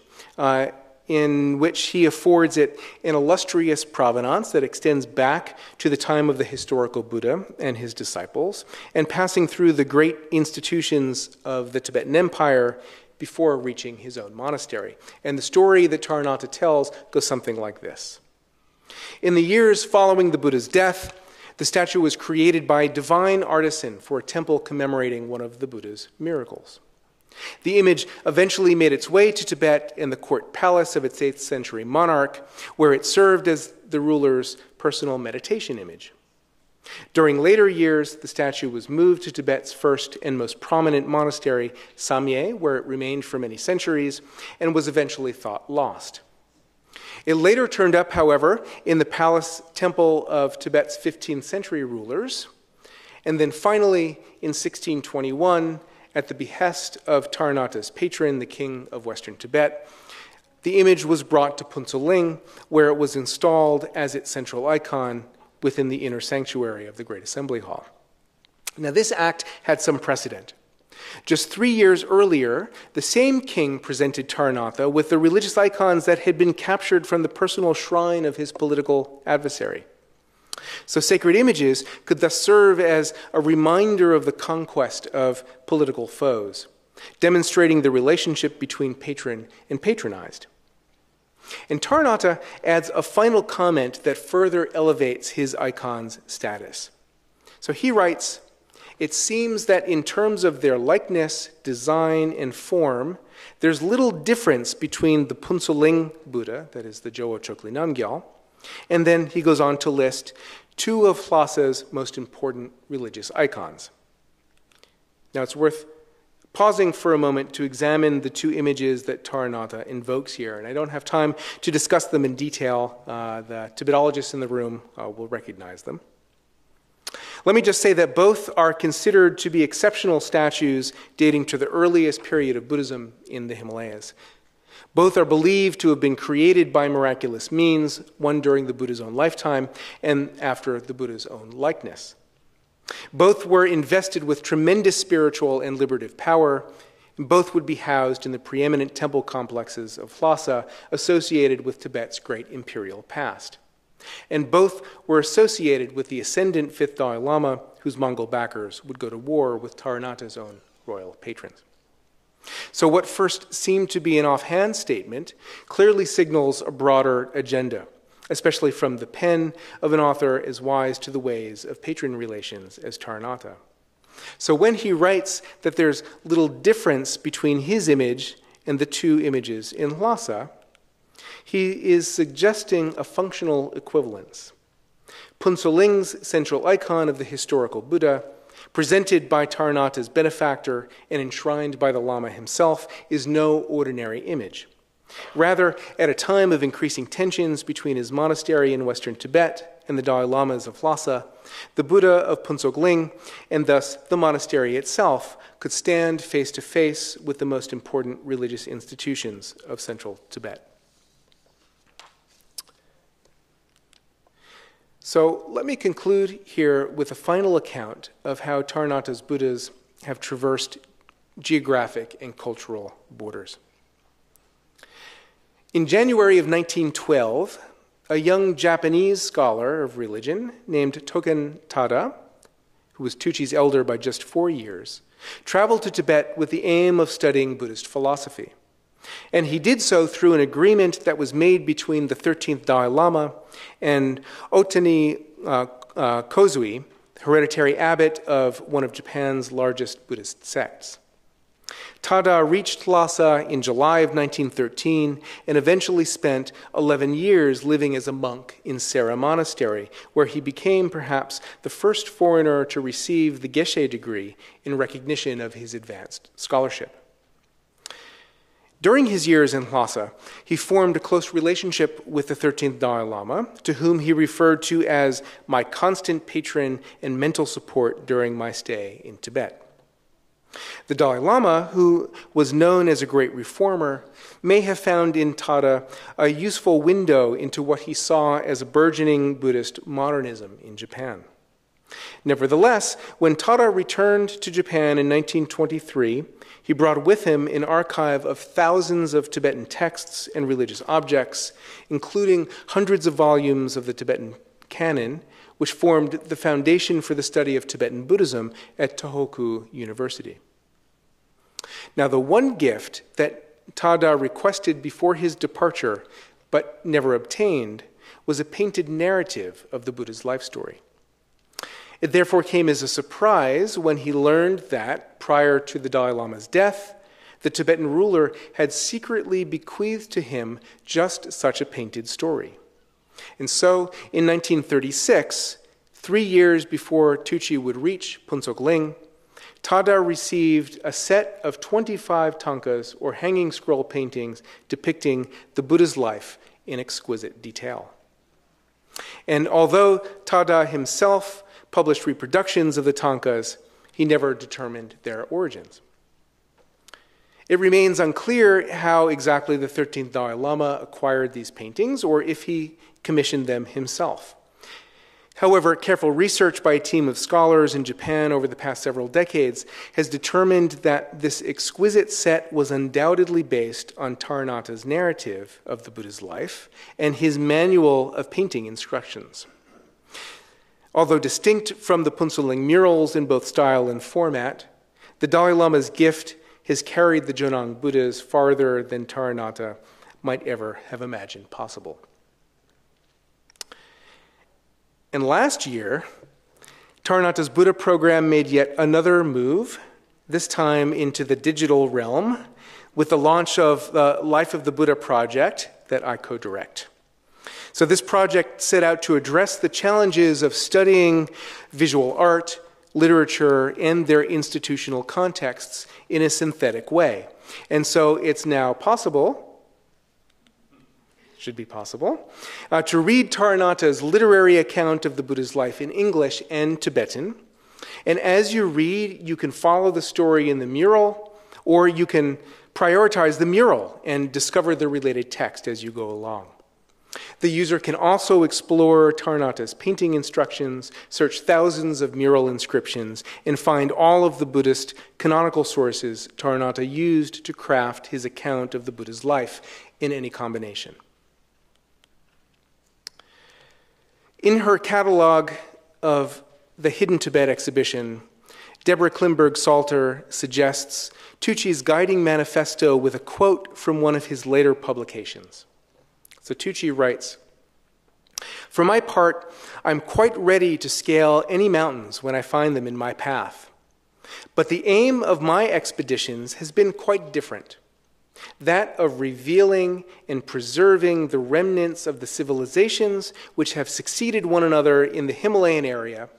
in which he affords it an illustrious provenance that extends back to the time of the historical Buddha and his disciples, and passing through the great institutions of the Tibetan Empire before reaching his own monastery. And the story that Taranatha tells goes something like this. In the years following the Buddha's death, the statue was created by a divine artisan for a temple commemorating one of the Buddha's miracles. The image eventually made its way to Tibet and the court palace of its 8th century monarch, where it served as the ruler's personal meditation image. During later years, the statue was moved to Tibet's first and most prominent monastery, Samye, where it remained for many centuries and was eventually thought lost. It later turned up, however, in the palace temple of Tibet's 15th century rulers, and then finally in 1621, at the behest of Taranatha's patron, the king of Western Tibet, the image was brought to Phuntsholing, where it was installed as its central icon within the inner sanctuary of the Great Assembly Hall. Now, this act had some precedent. Just 3 years earlier, the same king presented Taranatha with the religious icons that had been captured from the personal shrine of his political adversary. So sacred images could thus serve as a reminder of the conquest of political foes, demonstrating the relationship between patron and patronized. And Taranatha adds a final comment that further elevates his icon's status. So he writes, "It seems that in terms of their likeness, design, and form, there's little difference between the Phuntsholing Buddha, that is the Jowo Chokli Namgyal, and then he goes on to list two of Lhasa's most important religious icons." Now it's worth pausing for a moment to examine the two images that Taranatha invokes here, and I don't have time to discuss them in detail. The Tibetologists in the room will recognize them. Let me just say that both are considered to be exceptional statues dating to the earliest period of Buddhism in the Himalayas. Both are believed to have been created by miraculous means, one during the Buddha's own lifetime and after the Buddha's own likeness. Both were invested with tremendous spiritual and liberative power, and both would be housed in the preeminent temple complexes of Lhasa associated with Tibet's great imperial past. And both were associated with the ascendant fifth Dalai Lama, whose Mongol backers would go to war with Taranatha's own royal patrons. So what first seemed to be an offhand statement clearly signals a broader agenda, especially from the pen of an author as wise to the ways of patron relations as Taranatha. So when he writes that there's little difference between his image and the two images in Lhasa, he is suggesting a functional equivalence. Phuntsholing's central icon of the historical Buddha, presented by Taranatha's benefactor and enshrined by the Lama himself, is no ordinary image. Rather, at a time of increasing tensions between his monastery in western Tibet and the Dalai Lamas of Lhasa, the Buddha of Phuntsholing, and thus the monastery itself, could stand face to face with the most important religious institutions of central Tibet. So let me conclude here with a final account of how Taranatha's Buddhas have traversed geographic and cultural borders. In January of 1912, a young Japanese scholar of religion named Token Tada, who was Tucci's elder by just 4 years, traveled to Tibet with the aim of studying Buddhist philosophy. And he did so through an agreement that was made between the 13th Dalai Lama and Otani Kozui, hereditary abbot of one of Japan's largest Buddhist sects. Tada reached Lhasa in July of 1913 and eventually spent 11 years living as a monk in Sera Monastery, where he became perhaps the first foreigner to receive the Geshe degree in recognition of his advanced scholarship. During his years in Lhasa, he formed a close relationship with the 13th Dalai Lama, to whom he referred to as my constant patron and mental support during my stay in Tibet. The Dalai Lama, who was known as a great reformer, may have found in Tada a useful window into what he saw as a burgeoning Buddhist modernism in Japan. Nevertheless, when Tada returned to Japan in 1923, he brought with him an archive of thousands of Tibetan texts and religious objects, including hundreds of volumes of the Tibetan canon, which formed the foundation for the study of Tibetan Buddhism at Tohoku University. Now, the one gift that Tada requested before his departure, but never obtained, was a painted narrative of the Buddha's life story. It therefore came as a surprise when he learned that, prior to the Dalai Lama's death, the Tibetan ruler had secretly bequeathed to him just such a painted story. And so, in 1936, 3 years before Tucci would reach Phuntsok Ling, Tada received a set of 25 tankas, or hanging scroll paintings, depicting the Buddha's life in exquisite detail. And although Tada himself published reproductions of the tankas, he never determined their origins. It remains unclear how exactly the 13th Dalai Lama acquired these paintings, or if he commissioned them himself. However, careful research by a team of scholars in Japan over the past several decades has determined that this exquisite set was undoubtedly based on Taranatha's narrative of the Buddha's life and his manual of painting instructions. Although distinct from the Phuntsok Ling murals in both style and format, the Dalai Lama's gift has carried the Jonang Buddhas farther than Taranatha might ever have imagined possible. And last year, Taranatha's Buddha program made yet another move, this time into the digital realm, with the launch of the Life of the Buddha project that I co-direct. So this project set out to address the challenges of studying visual art, literature, and their institutional contexts in a synthetic way. And so it's now possible, should be possible, to read Taranatha's literary account of the Buddha's life in English and Tibetan. And as you read, you can follow the story in the mural, or you can prioritize the mural and discover the related text as you go along. The user can also explore Taranatha's painting instructions, search thousands of mural inscriptions, and find all of the Buddhist canonical sources Taranatha used to craft his account of the Buddha's life in any combination. In her catalog of the Hidden Tibet exhibition, Deborah Klimberg-Salter suggests Tucci's guiding manifesto with a quote from one of his later publications. So Tucci writes, "For my part, I'm quite ready to scale any mountains when I find them in my path. But the aim of my expeditions has been quite different. That of revealing and preserving the remnants of the civilizations which have succeeded one another in the Himalayan area,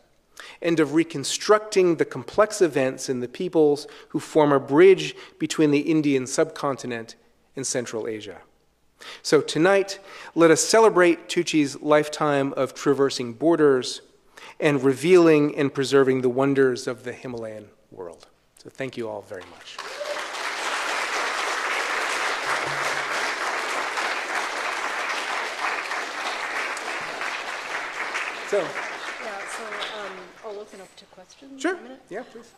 and of reconstructing the complex events and the peoples who form a bridge between the Indian subcontinent and Central Asia. So tonight, let us celebrate Tucci's lifetime of traversing borders and revealing and preserving the wonders of the Himalayan world." So thank you all very much. So, I'll open up to questions. Sure. In a minute. Yeah, please.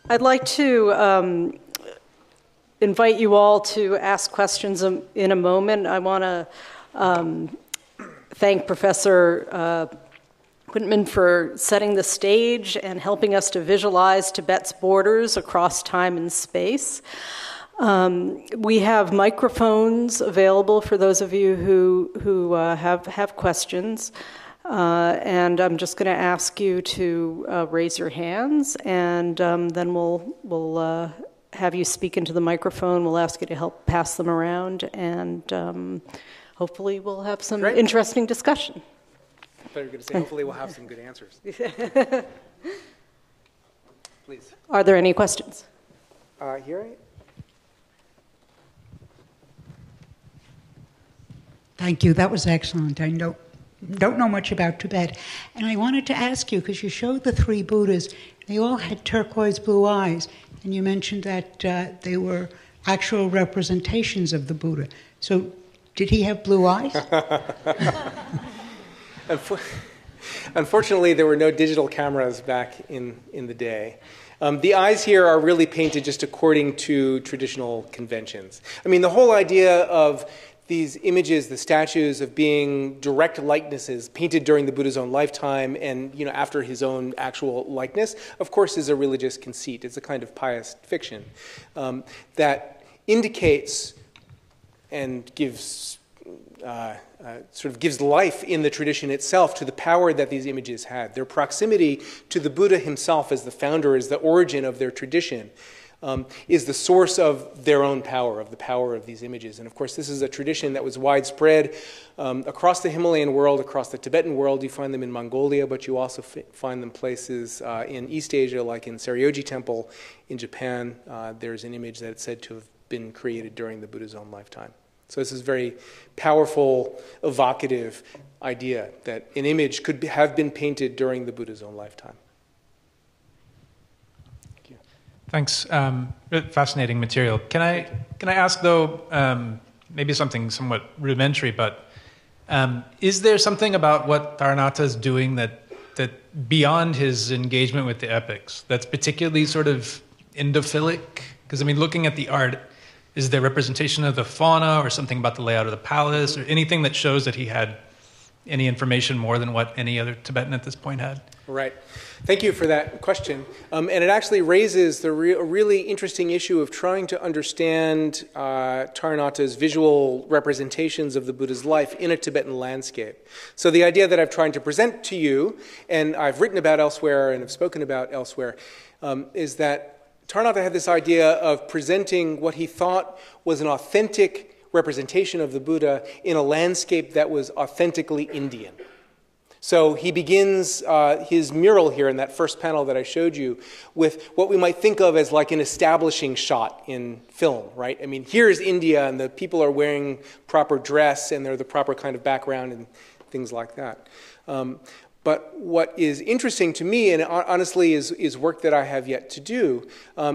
I'd like to invite you all to ask questions in a moment. I want to thank Professor Quintman for setting the stage and helping us to visualize Tibet's borders across time and space. We have microphones available for those of you who have questions, and I'm just going to ask you to raise your hands, and then we'll have you speak into the microphone. We'll ask you to help pass them around, and hopefully we'll have some interesting discussion. I thought you were going to say, hopefully we'll have some good answers. Please. Are there any questions? Here. Thank you. That was excellent. I don't know much about Tibet. And I wanted to ask you, because you showed the three Buddhas, they all had turquoise blue eyes, and you mentioned that they were actual representations of the Buddha. So did he have blue eyes? Unfortunately, there were no digital cameras back in the day. The eyes here are really painted just according to traditional conventions. I mean, the whole idea of these images, the statues of being direct likenesses painted during the Buddha's own lifetime and after his own actual likeness, of course, is a religious conceit. It's a kind of pious fiction that indicates and gives gives life in the tradition itself to the power that these images had. Their proximity to the Buddha himself as the founder, as the origin of their tradition, is the source of their own power, of the power of these images. And of course, this is a tradition that was widespread across the Himalayan world, across the Tibetan world. You find them in Mongolia, but you also find them places in East Asia, like in Saryoji Temple in Japan. There's an image that's said to have been created during the Buddha's own lifetime. So this is a very powerful, evocative idea that an image could have been painted during the Buddha's own lifetime. Thank you. Thanks. Fascinating material. Can I ask, though, maybe something somewhat rudimentary, but is there something about what Taranatha is doing that beyond his engagement with the epics that's particularly sort of endophilic? Because, I mean, looking at the art, is there representation of the fauna or something about the layout of the palace or anything that shows that he had any information more than what any other Tibetan at this point had? Right. Thank you for that question. And it actually raises a really interesting issue of trying to understand Taranatha's visual representations of the Buddha's life in a Tibetan landscape. So the idea that I'm trying to present to you, and I've written about elsewhere and have spoken about elsewhere, is that Taranatha had this idea of presenting what he thought was an authentic representation of the Buddha in a landscape that was authentically Indian. So he begins his mural here in that first panel that I showed you with what we might think of as like an establishing shot in film, right? I mean, here's India and the people are wearing proper dress and they're the proper kind of background and things like that. But what is interesting to me, and honestly is work that I have yet to do,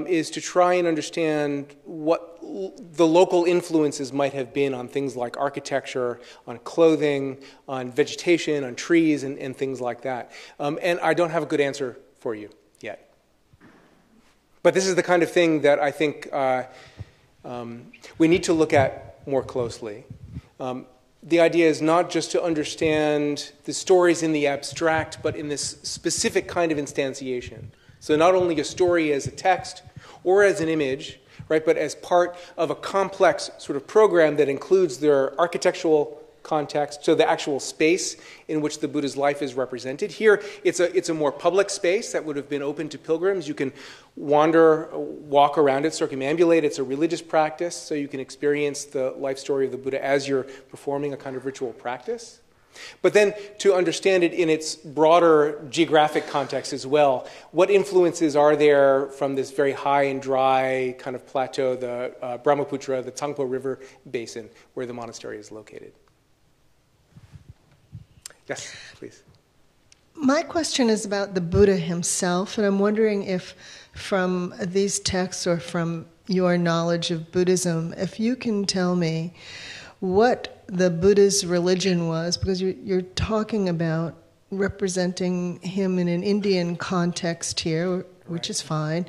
is to try and understand what the local influences might have been on things like architecture, on clothing, on vegetation, on trees, and things like that. And I don't have a good answer for you yet. But this is the kind of thing that I think we need to look at more closely. The idea is not just to understand the stories in the abstract, but in this specific kind of instantiation. So not only a story as a text or as an image, right, but as part of a complex sort of program that includes their architectural context, so the actual space in which the Buddha's life is represented. Here, it's a more public space that would have been open to pilgrims. You can walk around it, circumambulate. It's a religious practice, so you can experience the life story of the Buddha as you're performing a kind of ritual practice. But then to understand it in its broader geographic context as well, what influences are there from this very high and dry kind of plateau, the Brahmaputra, the Tsangpo River basin, where the monastery is located? Yes, please. My question is about the Buddha himself, and I'm wondering if from these texts or from your knowledge of Buddhism, if you can tell me what the Buddha's religion was, because you're talking about representing him in an Indian context here, which is fine.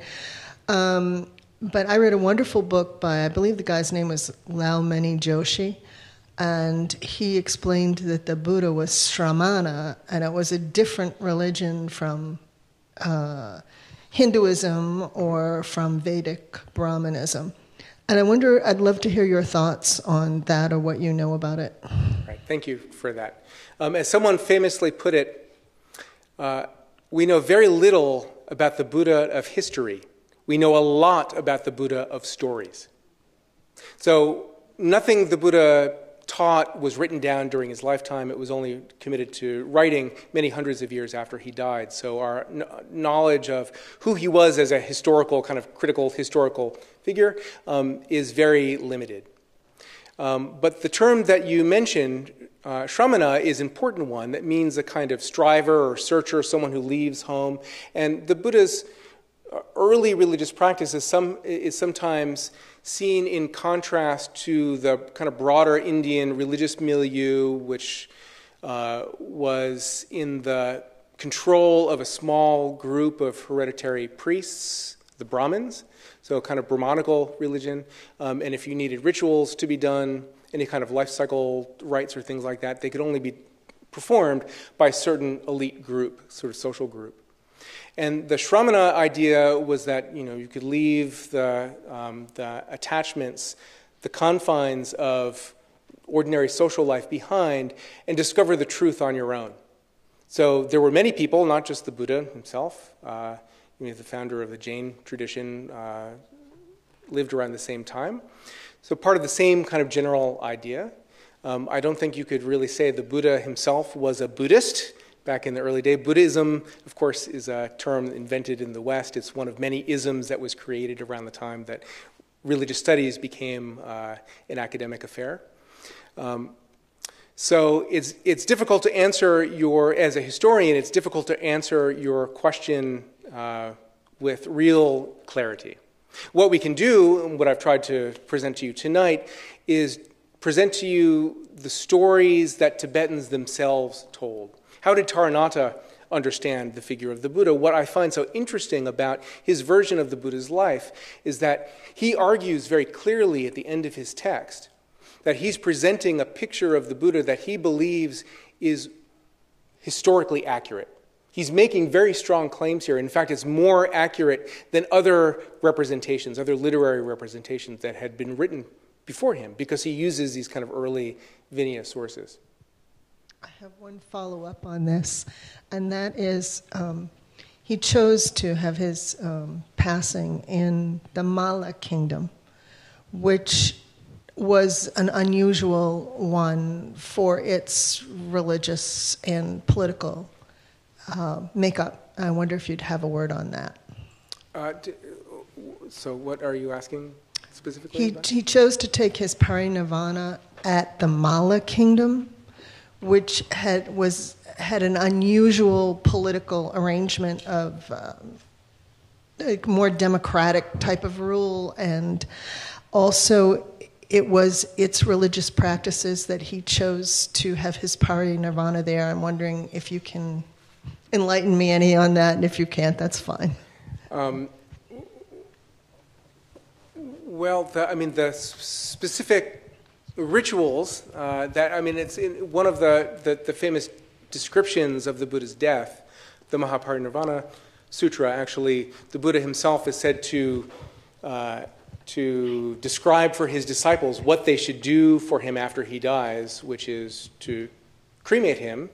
But I read a wonderful book by, I believe the guy's name was Laumeni Joshi, and he explained that the Buddha was Shramana, and it was a different religion from Hinduism or from Vedic Brahmanism. And I wonder, I'd love to hear your thoughts on that or what you know about it. Right, thank you for that. As someone famously put it, we know very little about the Buddha of history. We know a lot about the Buddha of stories. So nothing the Buddha taught was written down during his lifetime. It was only committed to writing many hundreds of years after he died. So our knowledge of who he was as a historical, kind of critical historical figure is very limited. But the term that you mentioned, Shramana, is an important one. That means a kind of striver or searcher, someone who leaves home. And the Buddha's early religious practice is sometimes seen in contrast to the kind of broader Indian religious milieu, which was in the control of a small group of hereditary priests, the Brahmins, so kind of Brahmanical religion. And if you needed rituals to be done, any kind of life cycle rites or things like that, they could only be performed by a certain elite group, sort of social group. And the Shramana idea was that you could leave the attachments, the confines of ordinary social life behind and discover the truth on your own. So there were many people, not just the Buddha himself. The founder of the Jain tradition lived around the same time. So part of the same kind of general idea. I don't think you could really say the Buddha himself was a Buddhist back in the early day. Buddhism, of course, is a term invented in the West. It's one of many isms that was created around the time that religious studies became an academic affair. So it's difficult to answer as a historian, it's difficult to answer your question with real clarity. What we can do, and what I've tried to present to you tonight, is present to you the stories that Tibetans themselves told. How did Taranatha understand the figure of the Buddha? What I find so interesting about his version of the Buddha's life is that he argues very clearly at the end of his text that he's presenting a picture of the Buddha that he believes is historically accurate. He's making very strong claims here. In fact, it's more accurate than other representations, other literary representations that had been written before him, because he uses these kind of early Vinaya sources. I have one follow-up on this, and that is he chose to have his passing in the Mala kingdom, which was an unusual one for its religious and political makeup. I wonder if you'd have a word on that. So what are you asking specifically? He chose to take his parinirvana at the Mala kingdom, which had an unusual political arrangement of a more democratic type of rule, and also it was its religious practices that he chose to have his parinirvana there. I'm wondering if you can enlighten me any on that, and if you can't, that's fine. Well, the specific rituals it's in one of the famous descriptions of the Buddha's death, the Mahaparinirvana Sutra. Actually, the Buddha himself is said to describe for his disciples what they should do for him after he dies, which is to cremate him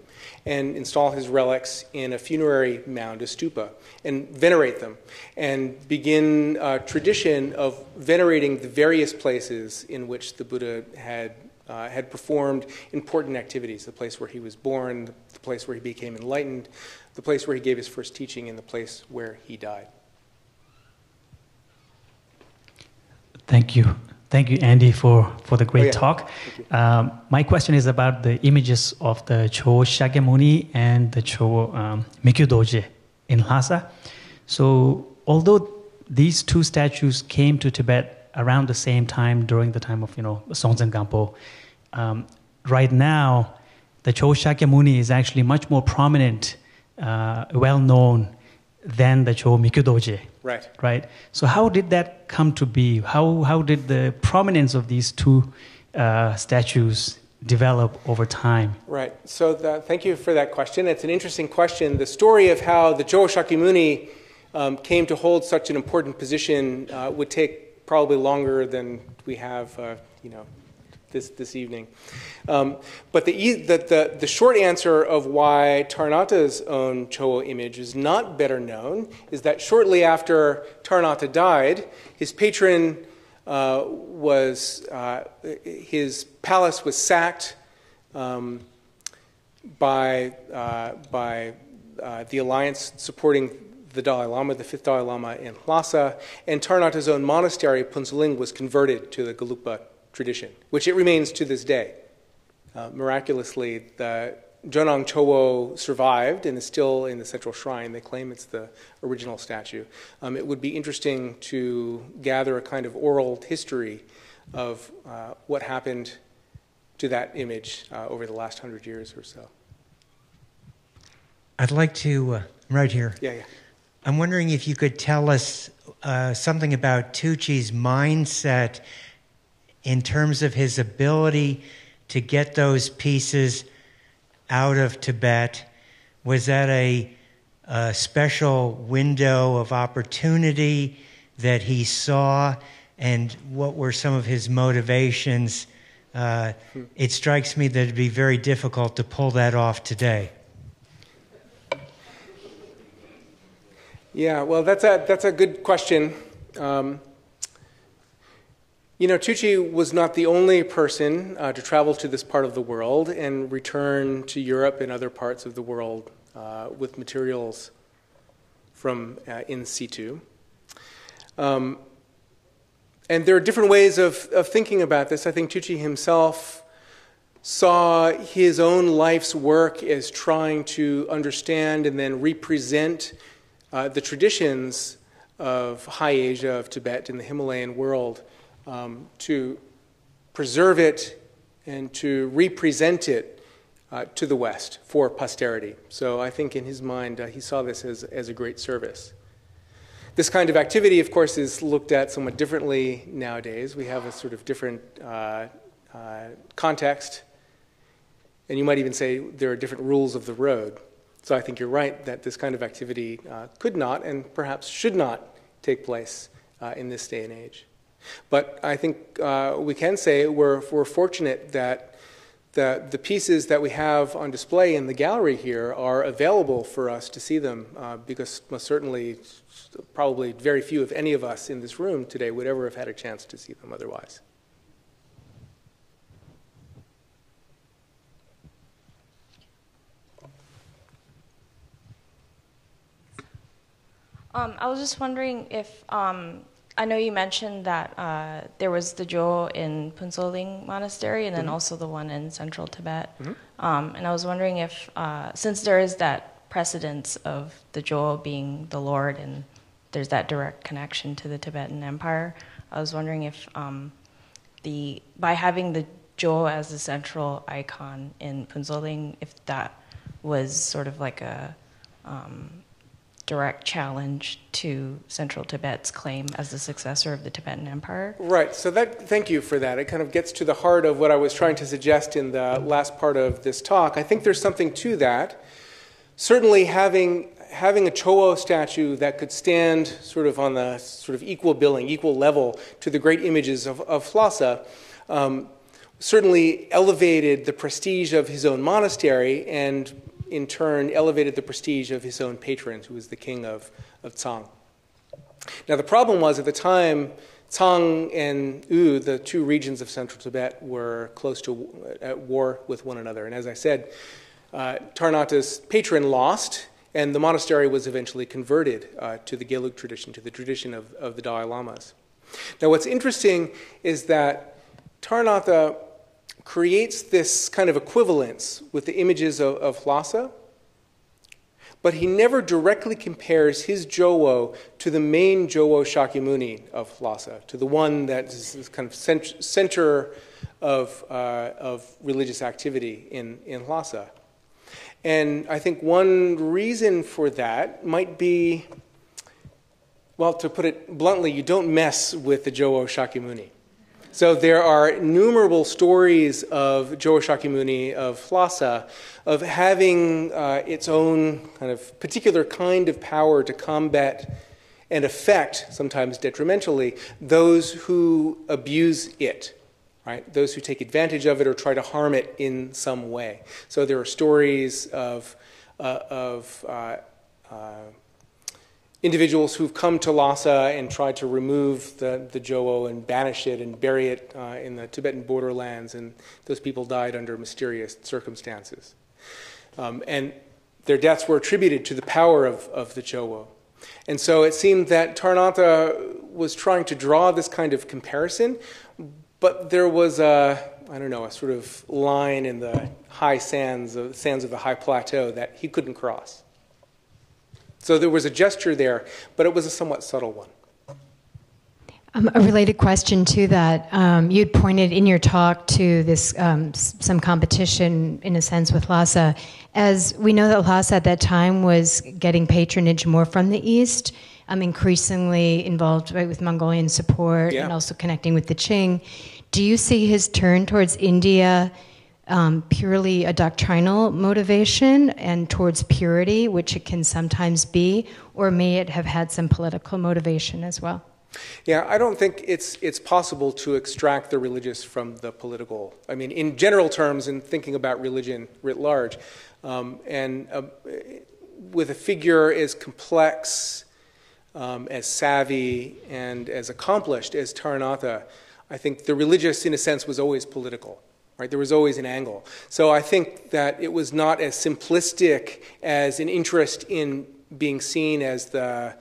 and install his relics in a funerary mound, a stupa, and venerate them, and begin a tradition of venerating the various places in which the Buddha had performed important activities: the place where he was born, the place where he became enlightened, the place where he gave his first teaching, and the place where he died. Thank you. Thank you, Andy, for the great talk. My question is about the images of the Cho Shakyamuni and the Cho Mikyu Doje in Lhasa. So, although these two statues came to Tibet around the same time, during the time of Songtsen Gampo, right now the Cho Shakyamuni is actually much more prominent, well known than the Cho Mikyu Doje. Right. So how did that come to be? How did the prominence of these two statues develop over time? Right. So thank you for that question. It's an interesting question. The story of how the Cho Shakyamuni came to hold such an important position would take probably longer than we have, this evening. But the short answer of why Taranatha's own Cho image is not better known is that shortly after Taranatha died, his patron his palace was sacked by the alliance supporting the Dalai Lama, the fifth Dalai Lama in Lhasa, and Taranatha's own monastery, Phuntsholing, was converted to the Gelugpa tradition, which it remains to this day. Miraculously, the Jonang Chowo survived and is still in the central shrine. They claim it's the original statue. It would be interesting to gather a kind of oral history of what happened to that image over the last 100 years or so. I'd like to, right here. Yeah. I'm wondering if you could tell us something about Tucci's mindset in terms of his ability to get those pieces out of Tibet. Was that a special window of opportunity that he saw, and what were some of his motivations? It strikes me that it'd be very difficult to pull that off today. Yeah, well, that's a good question. You know, Tucci was not the only person to travel to this part of the world and return to Europe and other parts of the world with materials from in situ. And there are different ways of thinking about this. I think Tucci himself saw his own life's work as trying to understand and then represent the traditions of High Asia, of Tibet, and the Himalayan world, to preserve it and to represent it to the West for posterity. So I think in his mind, he saw this as a great service. This kind of activity, of course, is looked at somewhat differently nowadays. We have a sort of different context, and you might even say there are different rules of the road. So I think you're right that this kind of activity could not and perhaps should not take place in this day and age. But I think we can say we're fortunate that the pieces that we have on display in the gallery here are available for us to see them, because most certainly, probably very few, if any of us in this room today would ever have had a chance to see them otherwise. I was just wondering if, I know you mentioned that there was the Jo in Punsoling Monastery and then also the one in central Tibet. And I was wondering if, since there is that precedence of the Jo being the Lord and there's that direct connection to the Tibetan Empire, I was wondering if by having the Jo as the central icon in Punsoling, if that was sort of like a direct challenge to Central Tibet's claim as the successor of the Tibetan Empire. Right, so thank you for that. It kind of gets to the heart of what I was trying to suggest in the last part of this talk. I think there's something to that. Certainly having a Chowo statue that could stand sort of on the sort of equal level to the great images of Lhasa, certainly elevated the prestige of his own monastery and in turn elevated the prestige of his own patron, who was the king of Tsang. Now the problem was, at the time, Tsang and U, the two regions of central Tibet, were close to at war with one another. And as I said, Taranatha's patron lost, and the monastery was eventually converted to the Gelug tradition, to the tradition of the Dalai Lamas. Now what's interesting is that Taranatha creates this kind of equivalence with the images of Lhasa, but he never directly compares his Jowo to the main Jowo Shakyamuni of Lhasa, to the one that is this kind of center of religious activity in Lhasa. And I think one reason for that might be, well, to put it bluntly, you don't mess with the Jowo Shakyamuni. So there are innumerable stories of Jowo Shakyamuni of Lhasa of having its own kind of particular kind of power to combat and affect, sometimes detrimentally, those who abuse it, right? Those who take advantage of it or try to harm it in some way. So there are stories of individuals who've come to Lhasa and tried to remove the Jowo and banish it and bury it in the Tibetan borderlands, and those people died under mysterious circumstances. And their deaths were attributed to the power of the Jowo. And so it seemed that Taranatha was trying to draw this kind of comparison, but there was a sort of line in the high sands of the high plateau that he couldn't cross. So there was a gesture there, but it was a somewhat subtle one. A related question to that, you'd pointed in your talk to this some competition, in a sense, with Lhasa. As we know that Lhasa at that time was getting patronage more from the East, increasingly involved with Mongolian support and also connecting with the Qing. Do you see his turn towards India purely a doctrinal motivation and towards purity, which it can sometimes be, or may it have had some political motivation as well? Yeah, I don't think it's possible to extract the religious from the political. I mean, in general terms, in thinking about religion writ large, with a figure as complex, as savvy, and as accomplished as Taranatha, I think the religious, in a sense, was always political. Right? There was always an angle. So I think that it was not as simplistic as an interest in being seen as the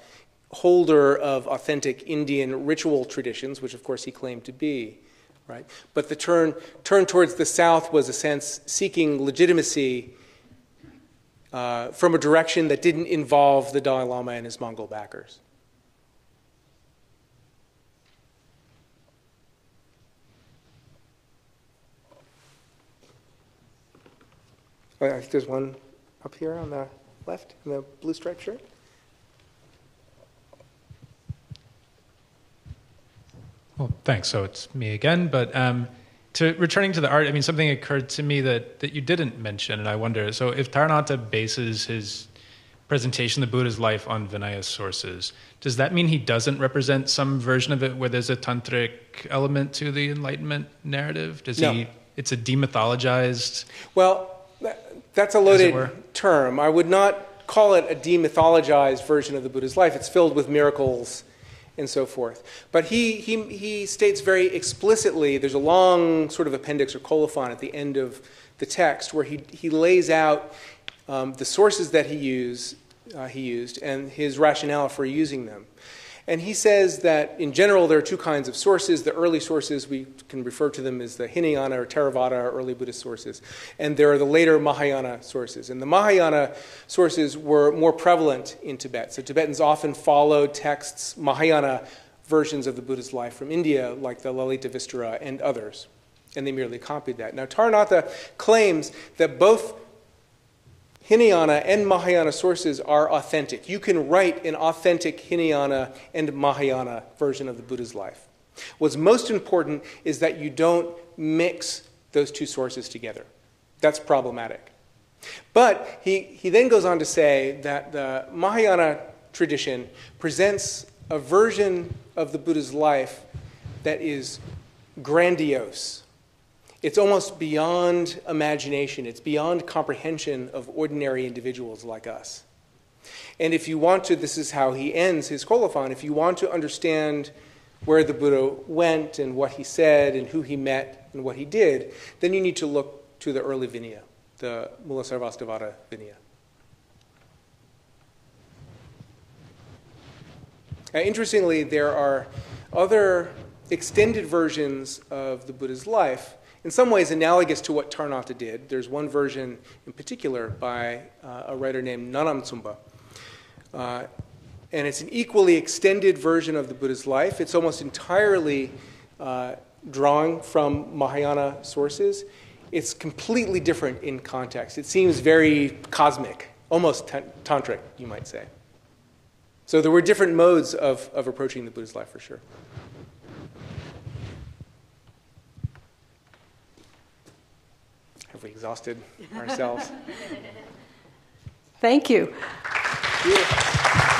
holder of authentic Indian ritual traditions, which of course he claimed to be. Right? But the turn towards the south was a sense seeking legitimacy from a direction that didn't involve the Dalai Lama and his Mongol backers. I think there's one up here on the left in the blue striped shirt. Well, thanks. So it's me again. But returning to the art, I mean, something occurred to me that you didn't mention, and I wonder, so if Taranatha bases his presentation of the Buddha's life on Vinaya sources, does that mean he doesn't represent some version of it where there's a tantric element to the Enlightenment narrative? No. It's a demythologized... Well, that's a loaded term. I would not call it a demythologized version of the Buddha's life. It's filled with miracles and so forth. But he states very explicitly, there's a long sort of appendix or colophon at the end of the text where he lays out the sources that he used and his rationale for using them. And he says that in general there are two kinds of sources. The early sources, we can refer to them as the Hinayana or Theravada or early Buddhist sources. And there are the later Mahayana sources. And the Mahayana sources were more prevalent in Tibet. So Tibetans often followed texts, Mahayana versions of the Buddha's life from India, like the Lalita Vistara and others. And they merely copied that. Now Taranatha claims that both Hinayana and Mahayana sources are authentic. You can write an authentic Hinayana and Mahayana version of the Buddha's life. What's most important is that you don't mix those two sources together. That's problematic. But he then goes on to say that the Mahayana tradition presents a version of the Buddha's life that is grandiose. It's almost beyond imagination. It's beyond comprehension of ordinary individuals like us. And if you want to, this is how he ends his colophon, if you want to understand where the Buddha went and what he said and who he met and what he did, then you need to look to the early Vinaya, the Mulasarvastivada Vinaya. Interestingly, there are other extended versions of the Buddha's life, in some ways analogous to what Taranatha did. There's one version in particular by a writer named Nanam Tsumba. And it's an equally extended version of the Buddha's life. It's almost entirely drawing from Mahayana sources. It's completely different in context. It seems very cosmic, almost tantric, you might say. So there were different modes of approaching the Buddha's life for sure. Have we exhausted ourselves? Thank you. Thank you.